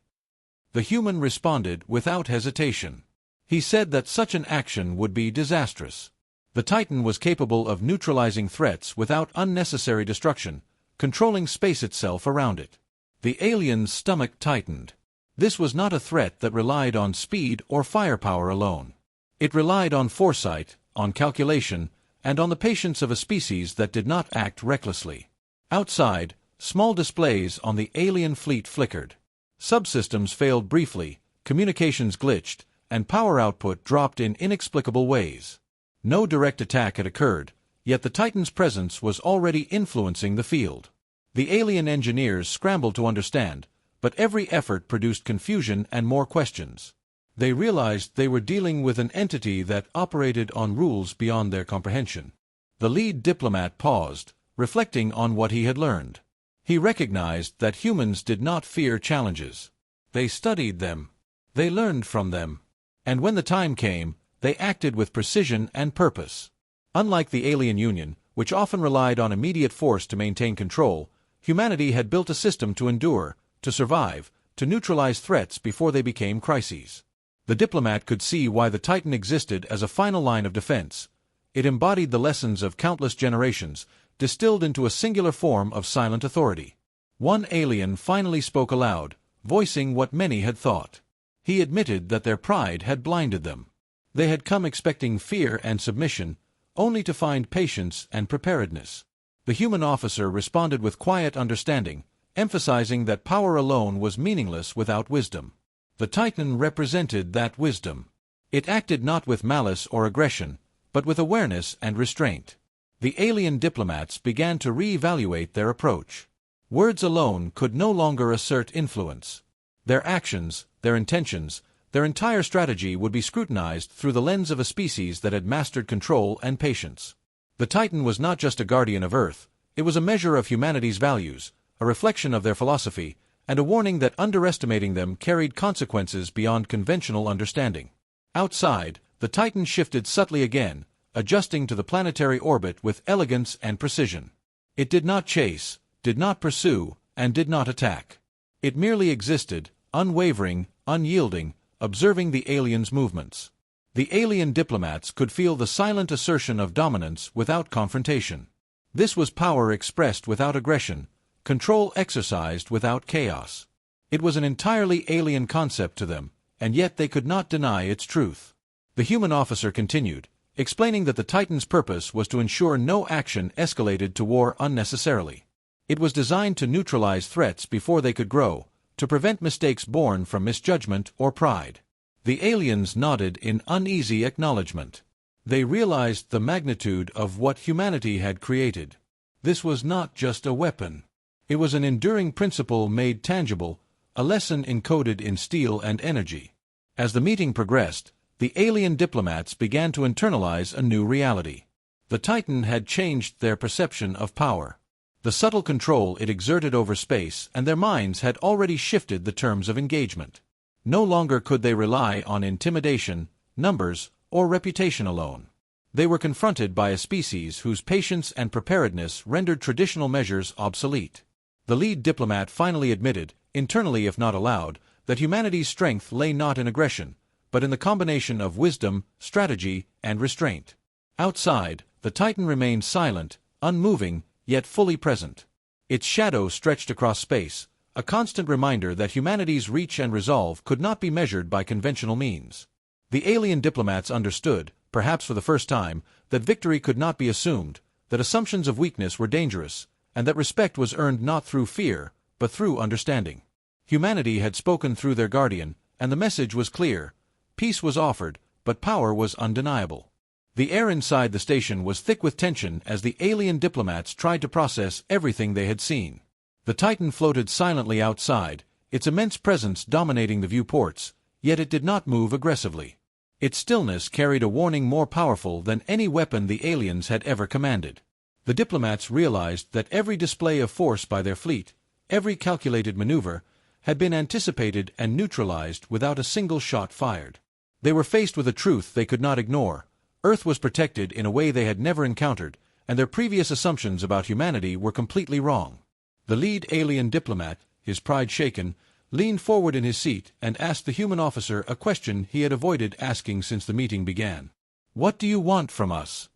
The human responded without hesitation. He said that such an action would be disastrous. The Titan was capable of neutralizing threats without unnecessary destruction, controlling space itself around it. The alien's stomach tightened. This was not a threat that relied on speed or firepower alone. It relied on foresight, on calculation, and on the patience of a species that did not act recklessly. Outside, small displays on the alien fleet flickered. Subsystems failed briefly, communications glitched, and power output dropped in inexplicable ways. No direct attack had occurred, yet the Titan's presence was already influencing the field. The alien engineers scrambled to understand, but every effort produced confusion and more questions. They realized they were dealing with an entity that operated on rules beyond their comprehension. The lead diplomat paused, reflecting on what he had learned. He recognized that humans did not fear challenges. They studied them. They learned from them. And when the time came, they acted with precision and purpose. Unlike the alien Union, which often relied on immediate force to maintain control, humanity had built a system to endure, to survive, to neutralize threats before they became crises. The diplomat could see why the Titan existed as a final line of defense. It embodied the lessons of countless generations, distilled into a singular form of silent authority. One alien finally spoke aloud, voicing what many had thought. He admitted that their pride had blinded them. They had come expecting fear and submission, only to find patience and preparedness. The human officer responded with quiet understanding, emphasizing that power alone was meaningless without wisdom. The Titan represented that wisdom. It acted not with malice or aggression, but with awareness and restraint. The alien diplomats began to reevaluate their approach. Words alone could no longer assert influence. Their actions, their intentions, their entire strategy would be scrutinized through the lens of a species that had mastered control and patience. The Titan was not just a guardian of Earth, it was a measure of humanity's values, a reflection of their philosophy, and a warning that underestimating them carried consequences beyond conventional understanding. Outside, the Titan shifted subtly again, adjusting to the planetary orbit with elegance and precision. It did not chase, did not pursue, and did not attack. It merely existed, unwavering, unyielding, observing the aliens' movements. The alien diplomats could feel the silent assertion of dominance without confrontation. This was power expressed without aggression, control exercised without chaos. It was an entirely alien concept to them, and yet they could not deny its truth. The human officer continued, explaining that the Titan's purpose was to ensure no action escalated to war unnecessarily. It was designed to neutralize threats before they could grow, to prevent mistakes born from misjudgment or pride. The aliens nodded in uneasy acknowledgement. They realized the magnitude of what humanity had created. This was not just a weapon. It was an enduring principle made tangible, a lesson encoded in steel and energy. As the meeting progressed, the alien diplomats began to internalize a new reality. The Titan had changed their perception of power. The subtle control it exerted over space and their minds had already shifted the terms of engagement. No longer could they rely on intimidation, numbers, or reputation alone. They were confronted by a species whose patience and preparedness rendered traditional measures obsolete. The lead diplomat finally admitted, internally if not aloud, that humanity's strength lay not in aggression, but in the combination of wisdom, strategy, and restraint. Outside, the Titan remained silent, unmoving, yet fully present. Its shadow stretched across space, a constant reminder that humanity's reach and resolve could not be measured by conventional means. The alien diplomats understood, perhaps for the first time, that victory could not be assumed, that assumptions of weakness were dangerous, and that respect was earned not through fear, but through understanding. Humanity had spoken through their guardian, and the message was clear. Peace was offered, but power was undeniable. The air inside the station was thick with tension as the alien diplomats tried to process everything they had seen. The Titan floated silently outside, its immense presence dominating the viewports, yet it did not move aggressively. Its stillness carried a warning more powerful than any weapon the aliens had ever commanded. The diplomats realized that every display of force by their fleet, every calculated maneuver, had been anticipated and neutralized without a single shot fired. They were faced with a truth they could not ignore. Earth was protected in a way they had never encountered, and their previous assumptions about humanity were completely wrong. The lead alien diplomat, his pride shaken, leaned forward in his seat and asked the human officer a question he had avoided asking since the meeting began. "What do you want from us?"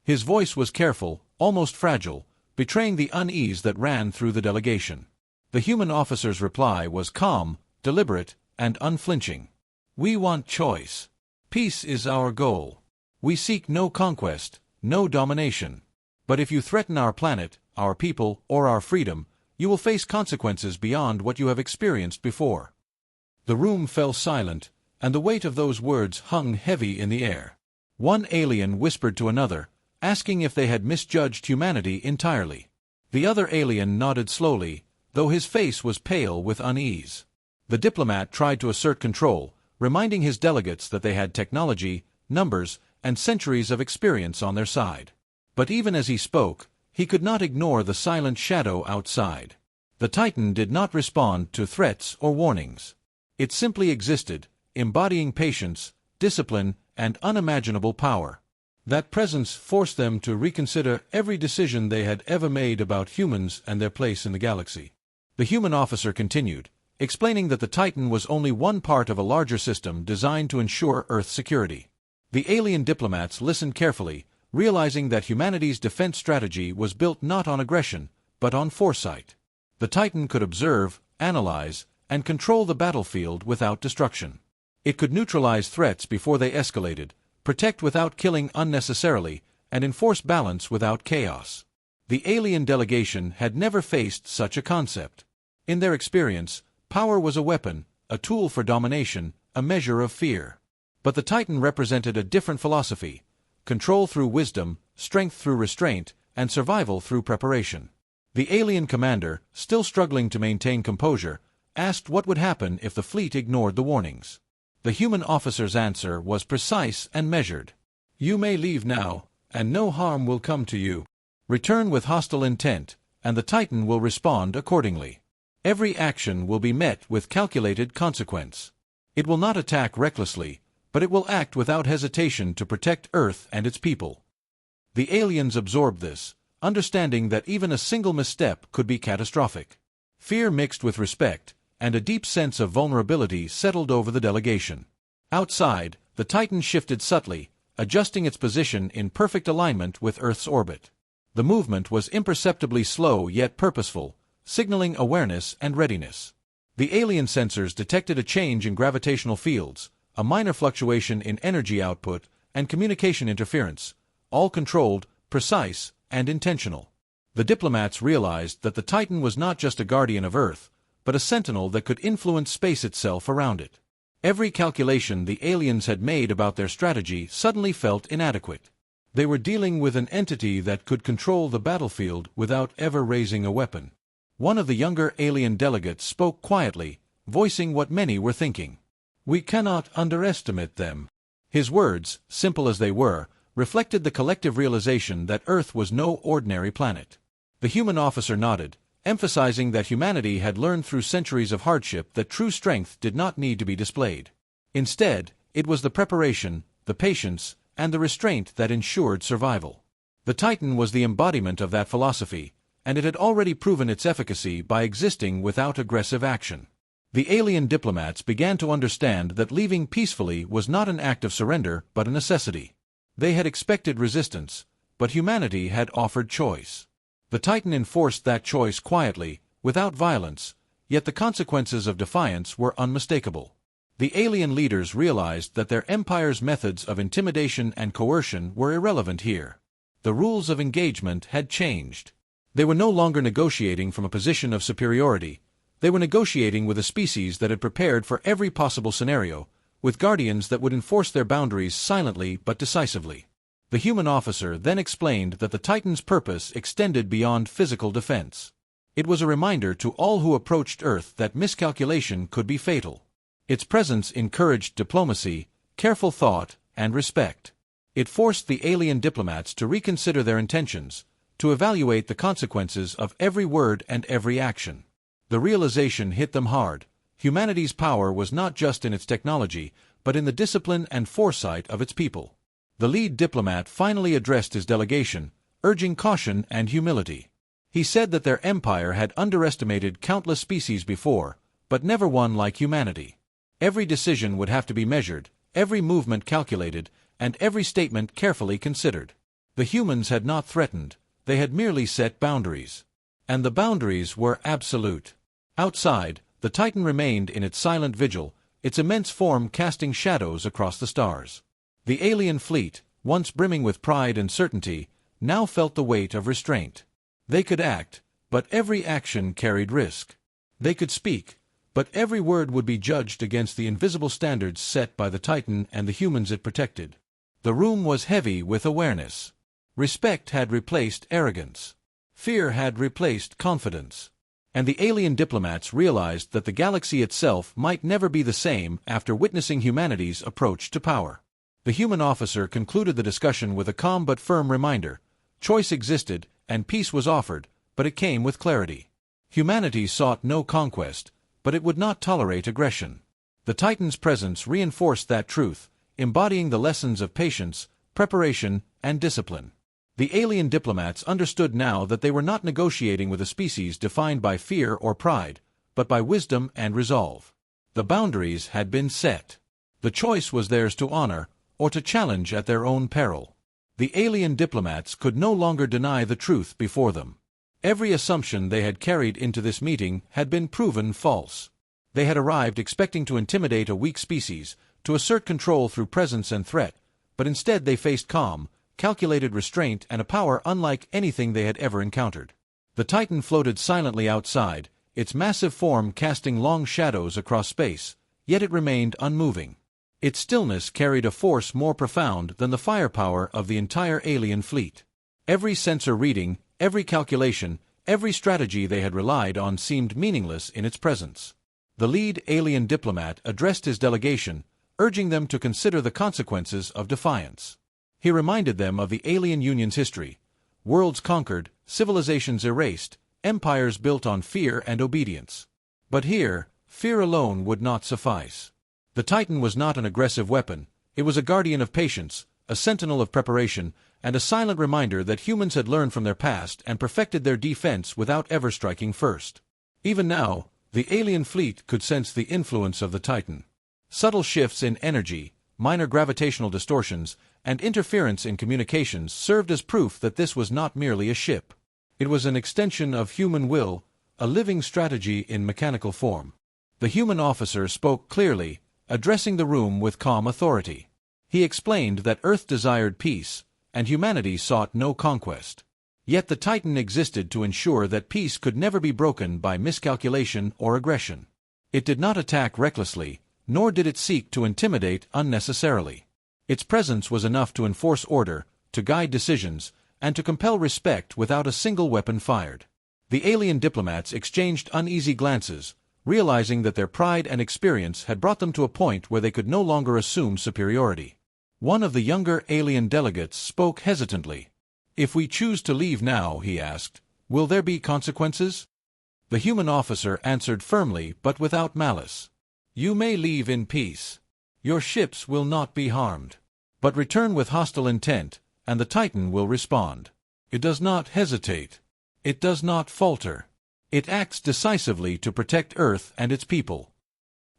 His voice was careful, almost fragile, betraying the unease that ran through the delegation. The human officer's reply was calm, deliberate, and unflinching. "We want choice. Peace is our goal. We seek no conquest, no domination. But if you threaten our planet, our people, or our freedom, you will face consequences beyond what you have experienced before." The room fell silent, and the weight of those words hung heavy in the air. One alien whispered to another, asking if they had misjudged humanity entirely. The other alien nodded slowly, though his face was pale with unease. The diplomat tried to assert control, reminding his delegates that they had technology, numbers, and centuries of experience on their side. But even as he spoke, he could not ignore the silent shadow outside. The Titan did not respond to threats or warnings. It simply existed, embodying patience, discipline, and unimaginable power. That presence forced them to reconsider every decision they had ever made about humans and their place in the galaxy. The human officer continued, explaining that the Titan was only one part of a larger system designed to ensure Earth's security. The alien diplomats listened carefully, realizing that humanity's defense strategy was built not on aggression, but on foresight. The Titan could observe, analyze, and control the battlefield without destruction. It could neutralize threats before they escalated, protect without killing unnecessarily, and enforce balance without chaos. The alien delegation had never faced such a concept. In their experience, power was a weapon, a tool for domination, a measure of fear. But the Titan represented a different philosophy: control through wisdom, strength through restraint, and survival through preparation. The alien commander, still struggling to maintain composure, asked what would happen if the fleet ignored the warnings. The human officer's answer was precise and measured. "You may leave now, and no harm will come to you. Return with hostile intent, and the Titan will respond accordingly. Every action will be met with calculated consequence. It will not attack recklessly, but it will act without hesitation to protect Earth and its people. The aliens absorbed this, understanding that even a single misstep could be catastrophic. Fear mixed with respect, and a deep sense of vulnerability settled over the delegation. Outside, the Titan shifted subtly, adjusting its position in perfect alignment with Earth's orbit. The movement was imperceptibly slow yet purposeful, signaling awareness and readiness. The alien sensors detected a change in gravitational fields, a minor fluctuation in energy output, and communication interference, all controlled, precise, and intentional. The diplomats realized that the Titan was not just a guardian of Earth, but a sentinel that could influence space itself around it. Every calculation the aliens had made about their strategy suddenly felt inadequate. They were dealing with an entity that could control the battlefield without ever raising a weapon. One of the younger alien delegates spoke quietly, voicing what many were thinking. "We cannot underestimate them." His words, simple as they were, reflected the collective realization that Earth was no ordinary planet. The human officer nodded, emphasizing that humanity had learned through centuries of hardship that true strength did not need to be displayed. Instead, it was the preparation, the patience, and the restraint that ensured survival. The Titan was the embodiment of that philosophy, and it had already proven its efficacy by existing without aggressive action. The alien diplomats began to understand that leaving peacefully was not an act of surrender but a necessity. They had expected resistance, but humanity had offered choice. The Titan enforced that choice quietly, without violence, yet the consequences of defiance were unmistakable. The alien leaders realized that their empire's methods of intimidation and coercion were irrelevant here. The rules of engagement had changed. They were no longer negotiating from a position of superiority. They were negotiating with a species that had prepared for every possible scenario, with guardians that would enforce their boundaries silently but decisively. The human officer then explained that the Titan's purpose extended beyond physical defense. It was a reminder to all who approached Earth that miscalculation could be fatal. Its presence encouraged diplomacy, careful thought, and respect. It forced the alien diplomats to reconsider their intentions, to evaluate the consequences of every word and every action. The realization hit them hard. Humanity's power was not just in its technology, but in the discipline and foresight of its people. The lead diplomat finally addressed his delegation, urging caution and humility. He said that their empire had underestimated countless species before, but never one like humanity. Every decision would have to be measured, every movement calculated, and every statement carefully considered. The humans had not threatened, they had merely set boundaries. And the boundaries were absolute. Outside, the Titan remained in its silent vigil, its immense form casting shadows across the stars. The alien fleet, once brimming with pride and certainty, now felt the weight of restraint. They could act, but every action carried risk. They could speak, but every word would be judged against the invisible standards set by the Titan and the humans it protected. The room was heavy with awareness. Respect had replaced arrogance. Fear had replaced confidence. And the alien diplomats realized that the galaxy itself might never be the same after witnessing humanity's approach to power. The human officer concluded the discussion with a calm but firm reminder. Choice existed, and peace was offered, but it came with clarity. Humanity sought no conquest, but it would not tolerate aggression. The Titan's presence reinforced that truth, embodying the lessons of patience, preparation, and discipline. The alien diplomats understood now that they were not negotiating with a species defined by fear or pride, but by wisdom and resolve. The boundaries had been set. The choice was theirs to honor, or to challenge at their own peril. The alien diplomats could no longer deny the truth before them. Every assumption they had carried into this meeting had been proven false. They had arrived expecting to intimidate a weak species, to assert control through presence and threat, but instead they faced calm, calculated restraint and a power unlike anything they had ever encountered. The Titan floated silently outside, its massive form casting long shadows across space, yet it remained unmoving. Its stillness carried a force more profound than the firepower of the entire alien fleet. Every sensor reading, every calculation, every strategy they had relied on seemed meaningless in its presence. The lead alien diplomat addressed his delegation, urging them to consider the consequences of defiance. He reminded them of the alien union's history: worlds conquered, civilizations erased, empires built on fear and obedience. But here, fear alone would not suffice. The Titan was not an aggressive weapon, It was a guardian of patience, a sentinel of preparation, and a silent reminder that humans had learned from their past and perfected their defense without ever striking first. Even now, the alien fleet could sense the influence of the Titan. Subtle shifts in energy, minor gravitational distortions, and interference in communications served as proof that this was not merely a ship. It was an extension of human will, a living strategy in mechanical form. The human officer spoke clearly, addressing the room with calm authority. He explained that Earth desired peace, and humanity sought no conquest. Yet the Titan existed to ensure that peace could never be broken by miscalculation or aggression. It did not attack recklessly, nor did it seek to intimidate unnecessarily. Its presence was enough to enforce order, to guide decisions, and to compel respect without a single weapon fired. The alien diplomats exchanged uneasy glances, realizing that their pride and experience had brought them to a point where they could no longer assume superiority. One of the younger alien delegates spoke hesitantly. "If we choose to leave now," he asked, "will there be consequences?" The human officer answered firmly but without malice. "You may leave in peace. Your ships will not be harmed. But return with hostile intent, and the Titan will respond. It does not hesitate. It does not falter. It acts decisively to protect Earth and its people."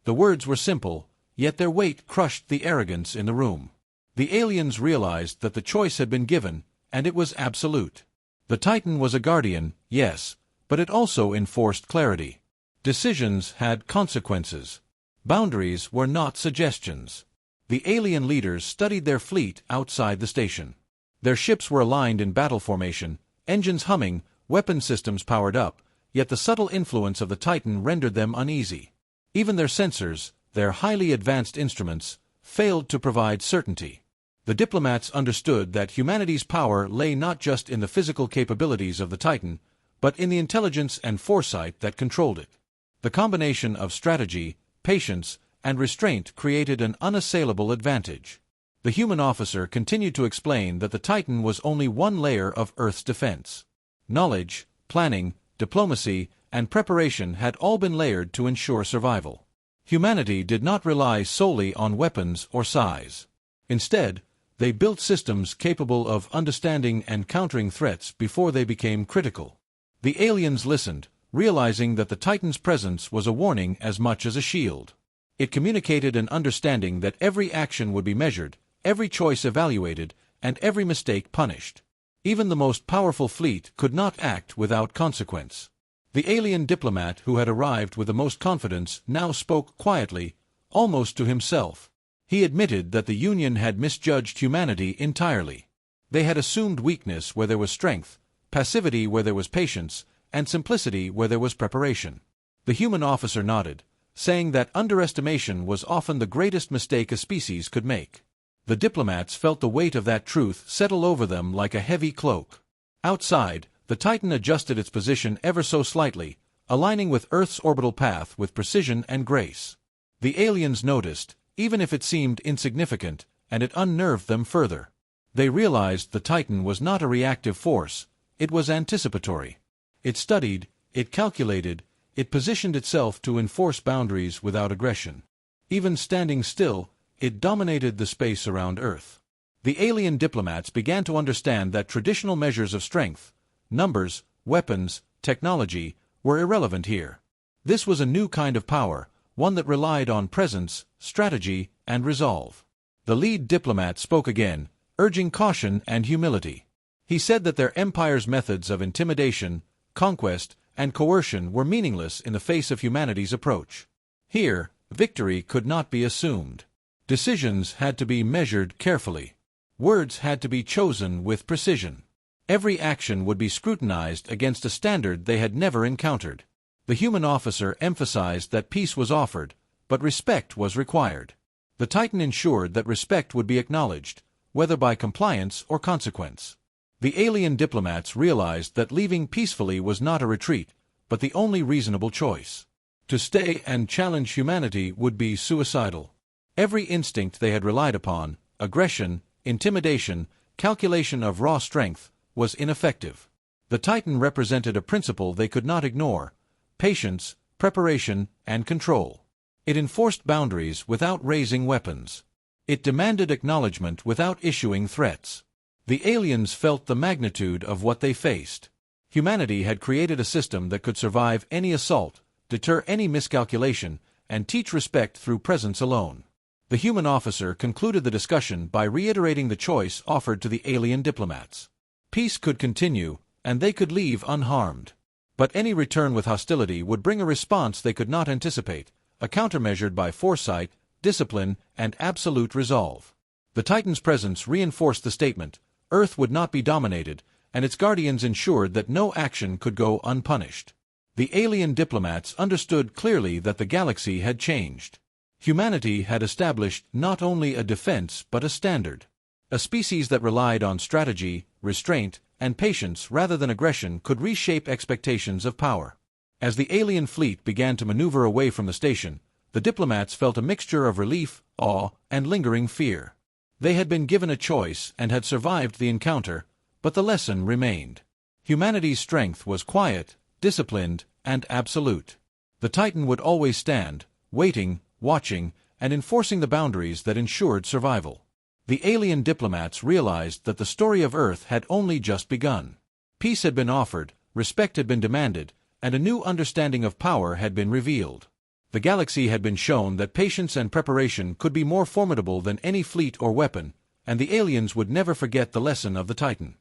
The words were simple, yet their weight crushed the arrogance in the room. The aliens realized that the choice had been given, and it was absolute. The Titan was a guardian, yes, but it also enforced clarity. Decisions had consequences. Boundaries were not suggestions. The alien leaders studied their fleet outside the station. Their ships were aligned in battle formation, engines humming, weapon systems powered up, yet the subtle influence of the Titan rendered them uneasy. Even their sensors, their highly advanced instruments, failed to provide certainty. The diplomats understood that humanity's power lay not just in the physical capabilities of the Titan, but in the intelligence and foresight that controlled it. The combination of strategy, patience, and restraint created an unassailable advantage. The human officer continued to explain that the Titan was only one layer of Earth's defense. Knowledge, planning, diplomacy, and preparation had all been layered to ensure survival. Humanity did not rely solely on weapons or size. Instead, they built systems capable of understanding and countering threats before they became critical. The aliens listened, realizing that the Titan's presence was a warning as much as a shield. It communicated an understanding that every action would be measured, every choice evaluated, and every mistake punished. Even the most powerful fleet could not act without consequence. The alien diplomat who had arrived with the most confidence now spoke quietly, almost to himself. He admitted that the Union had misjudged humanity entirely. They had assumed weakness where there was strength, passivity where there was patience, and simplicity where there was preparation. The human officer nodded, saying that underestimation was often the greatest mistake a species could make. The diplomats felt the weight of that truth settle over them like a heavy cloak. Outside, the Titan adjusted its position ever so slightly, aligning with Earth's orbital path with precision and grace. The aliens noticed, even if it seemed insignificant, and it unnerved them further. They realized the Titan was not a reactive force, it was anticipatory. It studied, it calculated, it positioned itself to enforce boundaries without aggression. Even standing still, it dominated the space around Earth. The alien diplomats began to understand that traditional measures of strength, numbers, weapons, technology, were irrelevant here. This was a new kind of power, one that relied on presence, strategy, and resolve. The lead diplomat spoke again, urging caution and humility. He said that their empire's methods of intimidation, conquest, and coercion were meaningless in the face of humanity's approach. Here, victory could not be assumed. Decisions had to be measured carefully. Words had to be chosen with precision. Every action would be scrutinized against a standard they had never encountered. The human officer emphasized that peace was offered, but respect was required. The Titan ensured that respect would be acknowledged, whether by compliance or consequence. The alien diplomats realized that leaving peacefully was not a retreat, but the only reasonable choice. To stay and challenge humanity would be suicidal. Every instinct they had relied upon, aggression, intimidation, calculation of raw strength, was ineffective. The Titan represented a principle they could not ignore: patience, preparation, and control. It enforced boundaries without raising weapons. It demanded acknowledgement without issuing threats. The aliens felt the magnitude of what they faced. Humanity had created a system that could survive any assault, deter any miscalculation, and teach respect through presence alone. The human officer concluded the discussion by reiterating the choice offered to the alien diplomats. Peace could continue, and they could leave unharmed. But any return with hostility would bring a response they could not anticipate, a countermeasured by foresight, discipline, and absolute resolve. The Titan's presence reinforced the statement: Earth would not be dominated, and its guardians ensured that no action could go unpunished. The alien diplomats understood clearly that the galaxy had changed. Humanity had established not only a defense but a standard. A species that relied on strategy, restraint, and patience rather than aggression could reshape expectations of power. As the alien fleet began to maneuver away from the station, the diplomats felt a mixture of relief, awe, and lingering fear. They had been given a choice and had survived the encounter, but the lesson remained. Humanity's strength was quiet, disciplined, and absolute. The Titan would always stand, waiting, watching, and enforcing the boundaries that ensured survival. The alien diplomats realized that the story of Earth had only just begun. Peace had been offered, respect had been demanded, and a new understanding of power had been revealed. The galaxy had been shown that patience and preparation could be more formidable than any fleet or weapon, and the aliens would never forget the lesson of the Titan.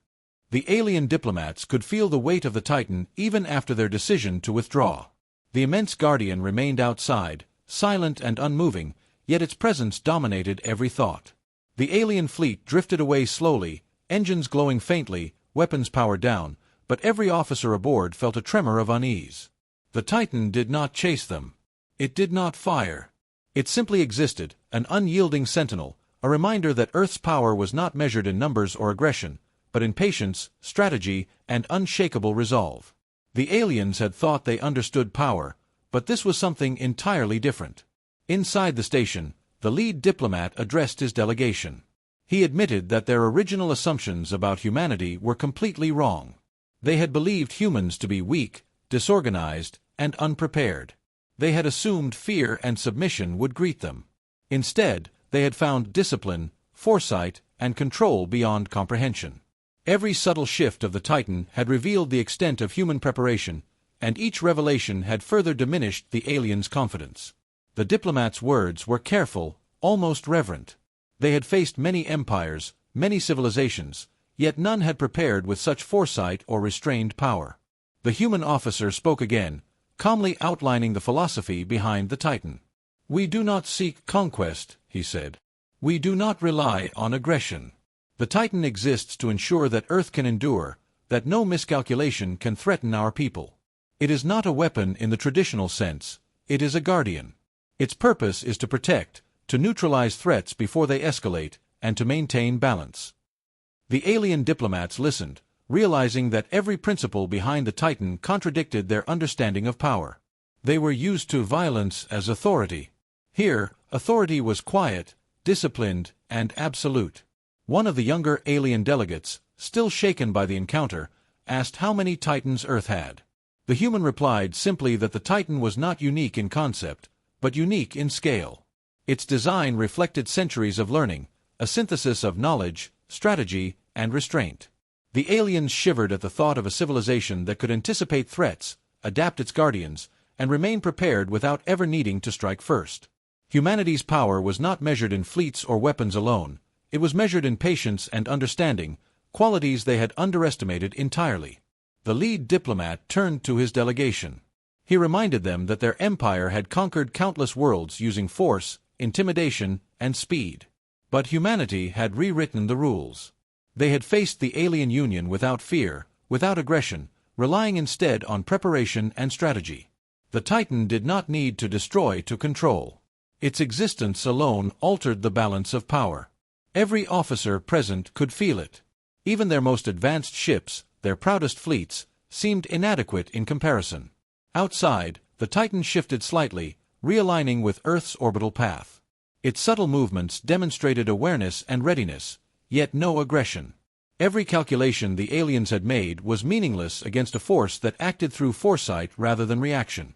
The alien diplomats could feel the weight of the Titan even after their decision to withdraw. The immense guardian remained outside, silent and unmoving, yet its presence dominated every thought. The alien fleet drifted away slowly, engines glowing faintly, weapons powered down, but every officer aboard felt a tremor of unease. The Titan did not chase them. It did not fire. It simply existed, an unyielding sentinel, a reminder that Earth's power was not measured in numbers or aggression, but in patience, strategy, and unshakable resolve. The aliens had thought they understood power, but this was something entirely different. Inside the station, the lead diplomat addressed his delegation. He admitted that their original assumptions about humanity were completely wrong. They had believed humans to be weak, disorganized, and unprepared. They had assumed fear and submission would greet them. Instead, they had found discipline, foresight, and control beyond comprehension. Every subtle shift of the Titan had revealed the extent of human preparation, and each revelation had further diminished the aliens' confidence. The diplomats' words were careful, almost reverent. They had faced many empires, many civilizations, yet none had prepared with such foresight or restrained power. The human officer spoke again, calmly outlining the philosophy behind the Titan. "We do not seek conquest," he said. "We do not rely on aggression. The Titan exists to ensure that Earth can endure, that no miscalculation can threaten our people. It is not a weapon in the traditional sense, it is a guardian. Its purpose is to protect, to neutralize threats before they escalate, and to maintain balance." The alien diplomats listened, realizing that every principle behind the Titan contradicted their understanding of power. They were used to violence as authority. Here, authority was quiet, disciplined, and absolute. One of the younger alien delegates, still shaken by the encounter, asked how many Titans Earth had. The human replied simply that the Titan was not unique in concept, but unique in scale. Its design reflected centuries of learning, a synthesis of knowledge, strategy, and restraint. The aliens shivered at the thought of a civilization that could anticipate threats, adapt its guardians, and remain prepared without ever needing to strike first. Humanity's power was not measured in fleets or weapons alone, it was measured in patience and understanding, qualities they had underestimated entirely. The lead diplomat turned to his delegation. He reminded them that their empire had conquered countless worlds using force, intimidation, and speed. But humanity had rewritten the rules. They had faced the alien union without fear, without aggression, relying instead on preparation and strategy. The Titan did not need to destroy to control. Its existence alone altered the balance of power. Every officer present could feel it. Even their most advanced ships, their proudest fleets, seemed inadequate in comparison. Outside, the Titan shifted slightly, realigning with Earth's orbital path. Its subtle movements demonstrated awareness and readiness, yet no aggression. Every calculation the aliens had made was meaningless against a force that acted through foresight rather than reaction.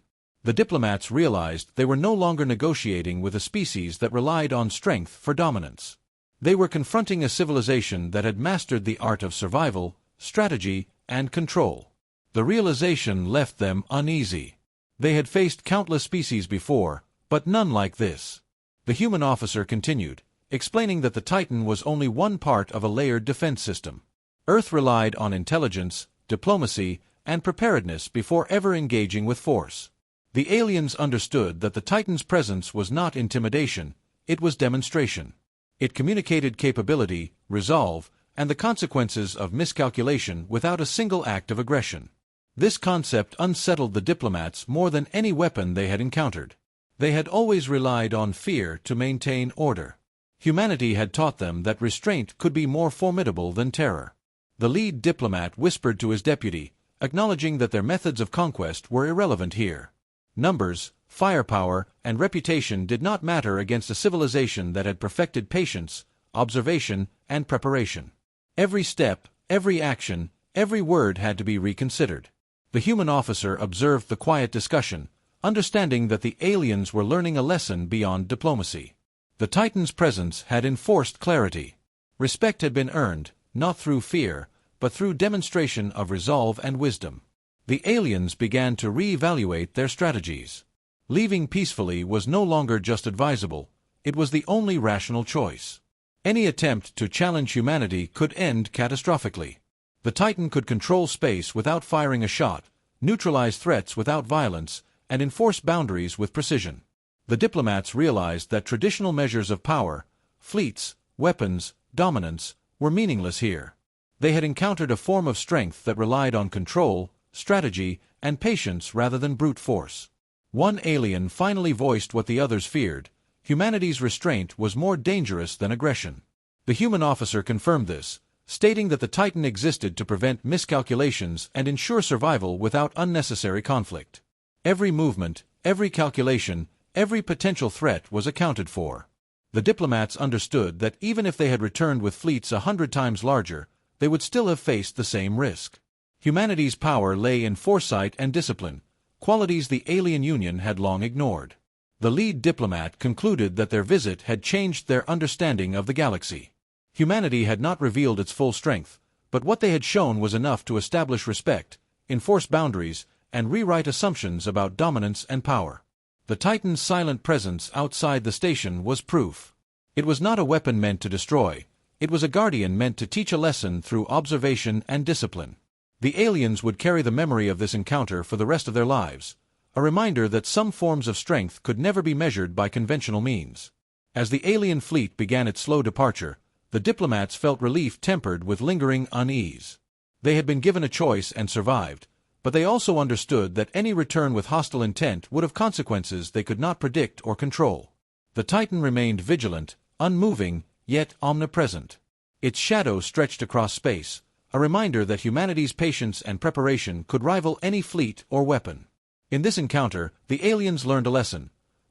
The diplomats realized they were no longer negotiating with a species that relied on strength for dominance. They were confronting a civilization that had mastered the art of survival, strategy, and control. The realization left them uneasy. They had faced countless species before, but none like this. The human officer continued, explaining that the Titan was only one part of a layered defense system. Earth relied on intelligence, diplomacy, and preparedness before ever engaging with force. The aliens understood that the Titan's presence was not intimidation, it was demonstration. It communicated capability, resolve, and the consequences of miscalculation without a single act of aggression. This concept unsettled the diplomats more than any weapon they had encountered. They had always relied on fear to maintain order. Humanity had taught them that restraint could be more formidable than terror. The lead diplomat whispered to his deputy, acknowledging that their methods of conquest were irrelevant here. Numbers, firepower, and reputation did not matter against a civilization that had perfected patience, observation, and preparation. Every step, every action, every word had to be reconsidered. The human officer observed the quiet discussion, understanding that the aliens were learning a lesson beyond diplomacy. The Titan's presence had enforced clarity. Respect had been earned, not through fear, but through demonstration of resolve and wisdom. The aliens began to re-evaluate their strategies. Leaving peacefully was no longer just advisable, it was the only rational choice. Any attempt to challenge humanity could end catastrophically. The Titan could control space without firing a shot, neutralize threats without violence, and enforce boundaries with precision. The diplomats realized that traditional measures of power, fleets, weapons, dominance, were meaningless here. They had encountered a form of strength that relied on control, strategy, and patience rather than brute force. One alien finally voiced what the others feared: humanity's restraint was more dangerous than aggression. The human officer confirmed this, stating that the Titan existed to prevent miscalculations and ensure survival without unnecessary conflict. Every movement, every calculation, every potential threat was accounted for. The diplomats understood that even if they had returned with fleets 100 times larger, they would still have faced the same risk. Humanity's power lay in foresight and discipline, qualities the alien union had long ignored. The lead diplomat concluded that their visit had changed their understanding of the galaxy. Humanity had not revealed its full strength, but what they had shown was enough to establish respect, enforce boundaries, and rewrite assumptions about dominance and power. The Titan's silent presence outside the station was proof. It was not a weapon meant to destroy, it was a guardian meant to teach a lesson through observation and discipline. The aliens would carry the memory of this encounter for the rest of their lives, a reminder that some forms of strength could never be measured by conventional means. As the alien fleet began its slow departure, the diplomats felt relief tempered with lingering unease. They had been given a choice and survived, but they also understood that any return with hostile intent would have consequences they could not predict or control. The Titan remained vigilant, unmoving, yet omnipresent. Its shadow stretched across space, a reminder that humanity's patience and preparation could rival any fleet or weapon. In this encounter, the aliens learned a lesson.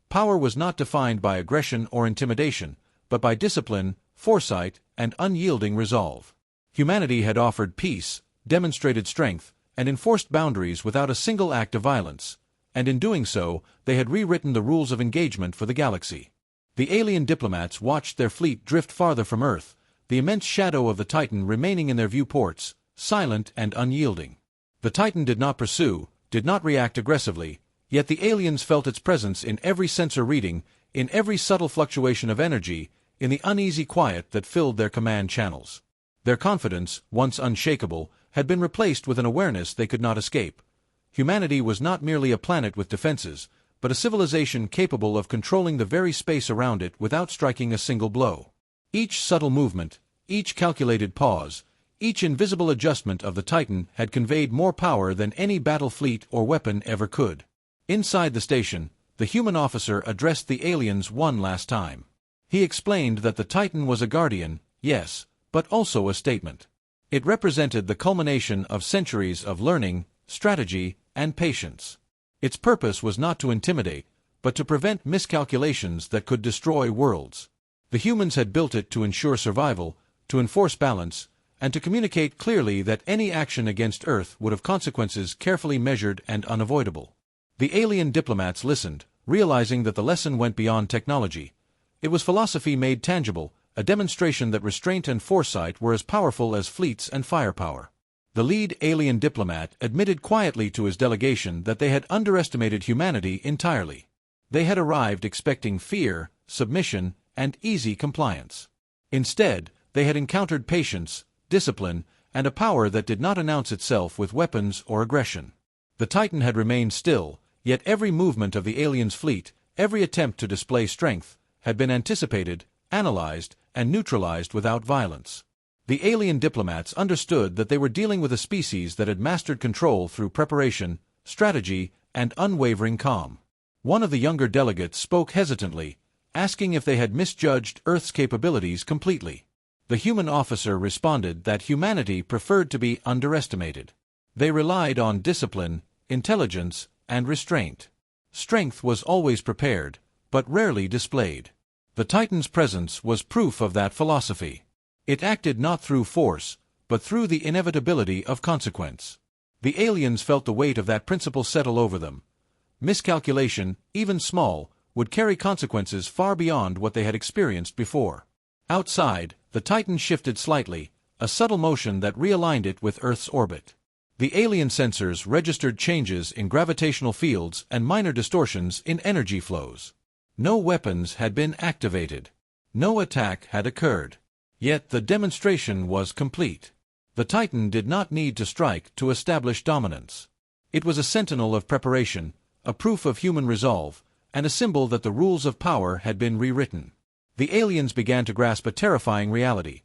Power was not defined by aggression or intimidation, but by discipline, foresight, and unyielding resolve. Humanity had offered peace, demonstrated strength, and enforced boundaries without a single act of violence, and in doing so, they had rewritten the rules of engagement for the galaxy. The alien diplomats watched their fleet drift farther from Earth, the immense shadow of the Titan remaining in their viewports, silent and unyielding. The Titan did not pursue, did not react aggressively, yet the aliens felt its presence in every sensor reading, in every subtle fluctuation of energy, in the uneasy quiet that filled their command channels. Their confidence, once unshakable, had been replaced with an awareness they could not escape. Humanity was not merely a planet with defenses, but a civilization capable of controlling the very space around it without striking a single blow. Each subtle movement, each calculated pause, each invisible adjustment of the Titan had conveyed more power than any battle fleet or weapon ever could. Inside the station, the human officer addressed the aliens one last time. He explained that the Titan was a guardian, yes, but also a statement. It represented the culmination of centuries of learning, strategy, and patience. Its purpose was not to intimidate, but to prevent miscalculations that could destroy worlds. The humans had built it to ensure survival, to enforce balance, and to communicate clearly that any action against Earth would have consequences carefully measured and unavoidable. The alien diplomats listened, realizing that the lesson went beyond technology. It was philosophy made tangible, a demonstration that restraint and foresight were as powerful as fleets and firepower. The lead alien diplomat admitted quietly to his delegation that they had underestimated humanity entirely. They had arrived expecting fear, submission, and easy compliance. Instead, they had encountered patience, discipline, and a power that did not announce itself with weapons or aggression. The Titan had remained still, yet every movement of the aliens' fleet, every attempt to display strength, had been anticipated, analyzed, and neutralized without violence. The alien diplomats understood that they were dealing with a species that had mastered control through preparation, strategy, and unwavering calm. One of the younger delegates spoke hesitantly, asking if they had misjudged Earth's capabilities completely. The human officer responded that humanity preferred to be underestimated. They relied on discipline, intelligence, and restraint. Strength was always prepared, but rarely displayed. The Titan's presence was proof of that philosophy. It acted not through force, but through the inevitability of consequence. The aliens felt the weight of that principle settle over them. Miscalculation, even small, would carry consequences far beyond what they had experienced before. Outside, the Titan shifted slightly, a subtle motion that realigned it with Earth's orbit. The alien sensors registered changes in gravitational fields and minor distortions in energy flows. No weapons had been activated. No attack had occurred. Yet the demonstration was complete. The Titan did not need to strike to establish dominance. It was a sentinel of preparation, a proof of human resolve, and a symbol that the rules of power had been rewritten. The aliens began to grasp a terrifying reality.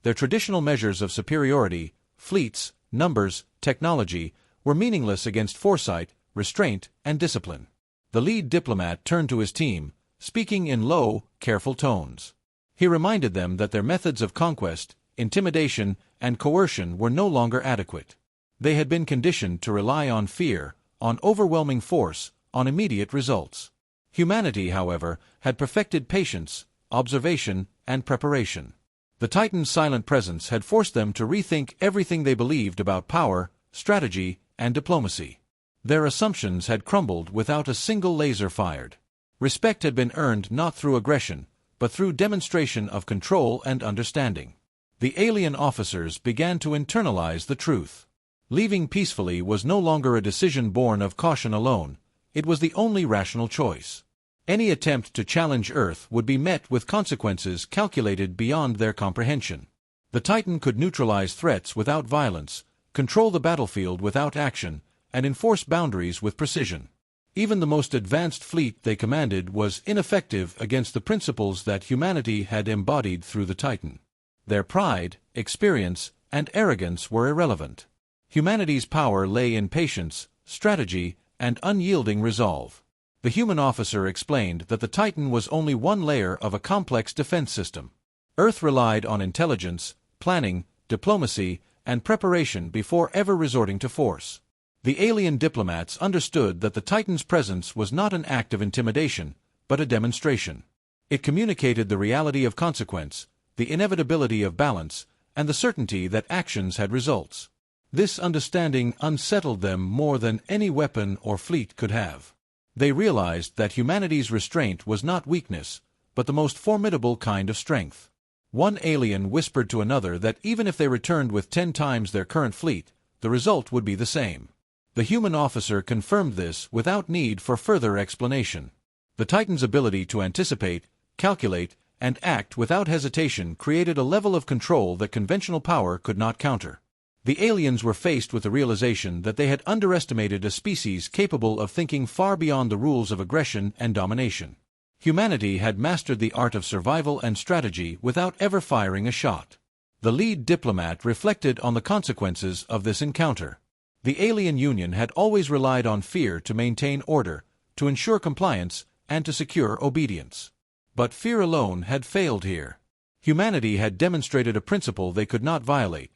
Their traditional measures of superiority, fleets, numbers, technology, were meaningless against foresight, restraint, and discipline. The lead diplomat turned to his team, speaking in low, careful tones. He reminded them that their methods of conquest, intimidation, and coercion were no longer adequate. They had been conditioned to rely on fear, on overwhelming force, on immediate results. Humanity, however, had perfected patience, observation, and preparation. The Titan's silent presence had forced them to rethink everything they believed about power, strategy, and diplomacy. Their assumptions had crumbled without a single laser fired. Respect had been earned not through aggression, but through demonstration of control and understanding. The alien officers began to internalize the truth. Leaving peacefully was no longer a decision born of caution alone, it was the only rational choice. Any attempt to challenge Earth would be met with consequences calculated beyond their comprehension. The Titan could neutralize threats without violence, control the battlefield without action, and enforce boundaries with precision. Even the most advanced fleet they commanded was ineffective against the principles that humanity had embodied through the Titan. Their pride, experience, and arrogance were irrelevant. Humanity's power lay in patience, strategy, and unyielding resolve. The human officer explained that the Titan was only one layer of a complex defense system. Earth relied on intelligence, planning, diplomacy, and preparation before ever resorting to force. The alien diplomats understood that the Titan's presence was not an act of intimidation, but a demonstration. It communicated the reality of consequence, the inevitability of balance, and the certainty that actions had results. This understanding unsettled them more than any weapon or fleet could have. They realized that humanity's restraint was not weakness, but the most formidable kind of strength. One alien whispered to another that even if they returned with 10 times their current fleet, the result would be the same. The human officer confirmed this without need for further explanation. The Titan's ability to anticipate, calculate, and act without hesitation created a level of control that conventional power could not counter. The aliens were faced with the realization that they had underestimated a species capable of thinking far beyond the rules of aggression and domination. Humanity had mastered the art of survival and strategy without ever firing a shot. The lead diplomat reflected on the consequences of this encounter. The alien union had always relied on fear to maintain order, to ensure compliance, and to secure obedience. But fear alone had failed here. Humanity had demonstrated a principle they could not violate: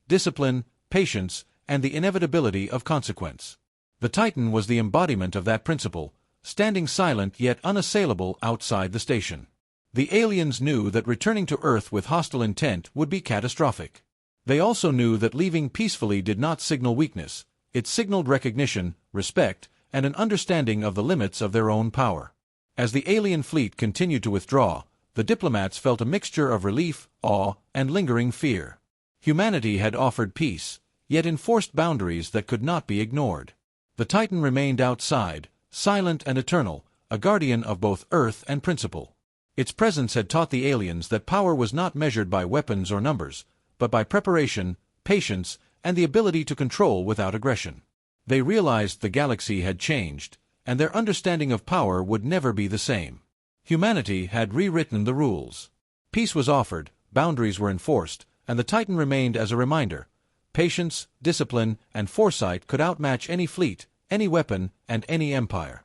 discipline, patience, and the inevitability of consequence. The Titan was the embodiment of that principle, standing silent yet unassailable outside the station. The aliens knew that returning to Earth with hostile intent would be catastrophic. They also knew that leaving peacefully did not signal weakness, it signaled recognition, respect, and an understanding of the limits of their own power. As the alien fleet continued to withdraw, the diplomats felt a mixture of relief, awe, and lingering fear. Humanity had offered peace, yet enforced boundaries that could not be ignored. The Titan remained outside, silent and eternal, a guardian of both Earth and principle. Its presence had taught the aliens that power was not measured by weapons or numbers, but by preparation, patience, and the ability to control without aggression. They realized the galaxy had changed, and their understanding of power would never be the same. Humanity had rewritten the rules. Peace was offered, boundaries were enforced, and the Titan remained as a reminder. Patience, discipline, and foresight could outmatch any fleet, any weapon, and any empire.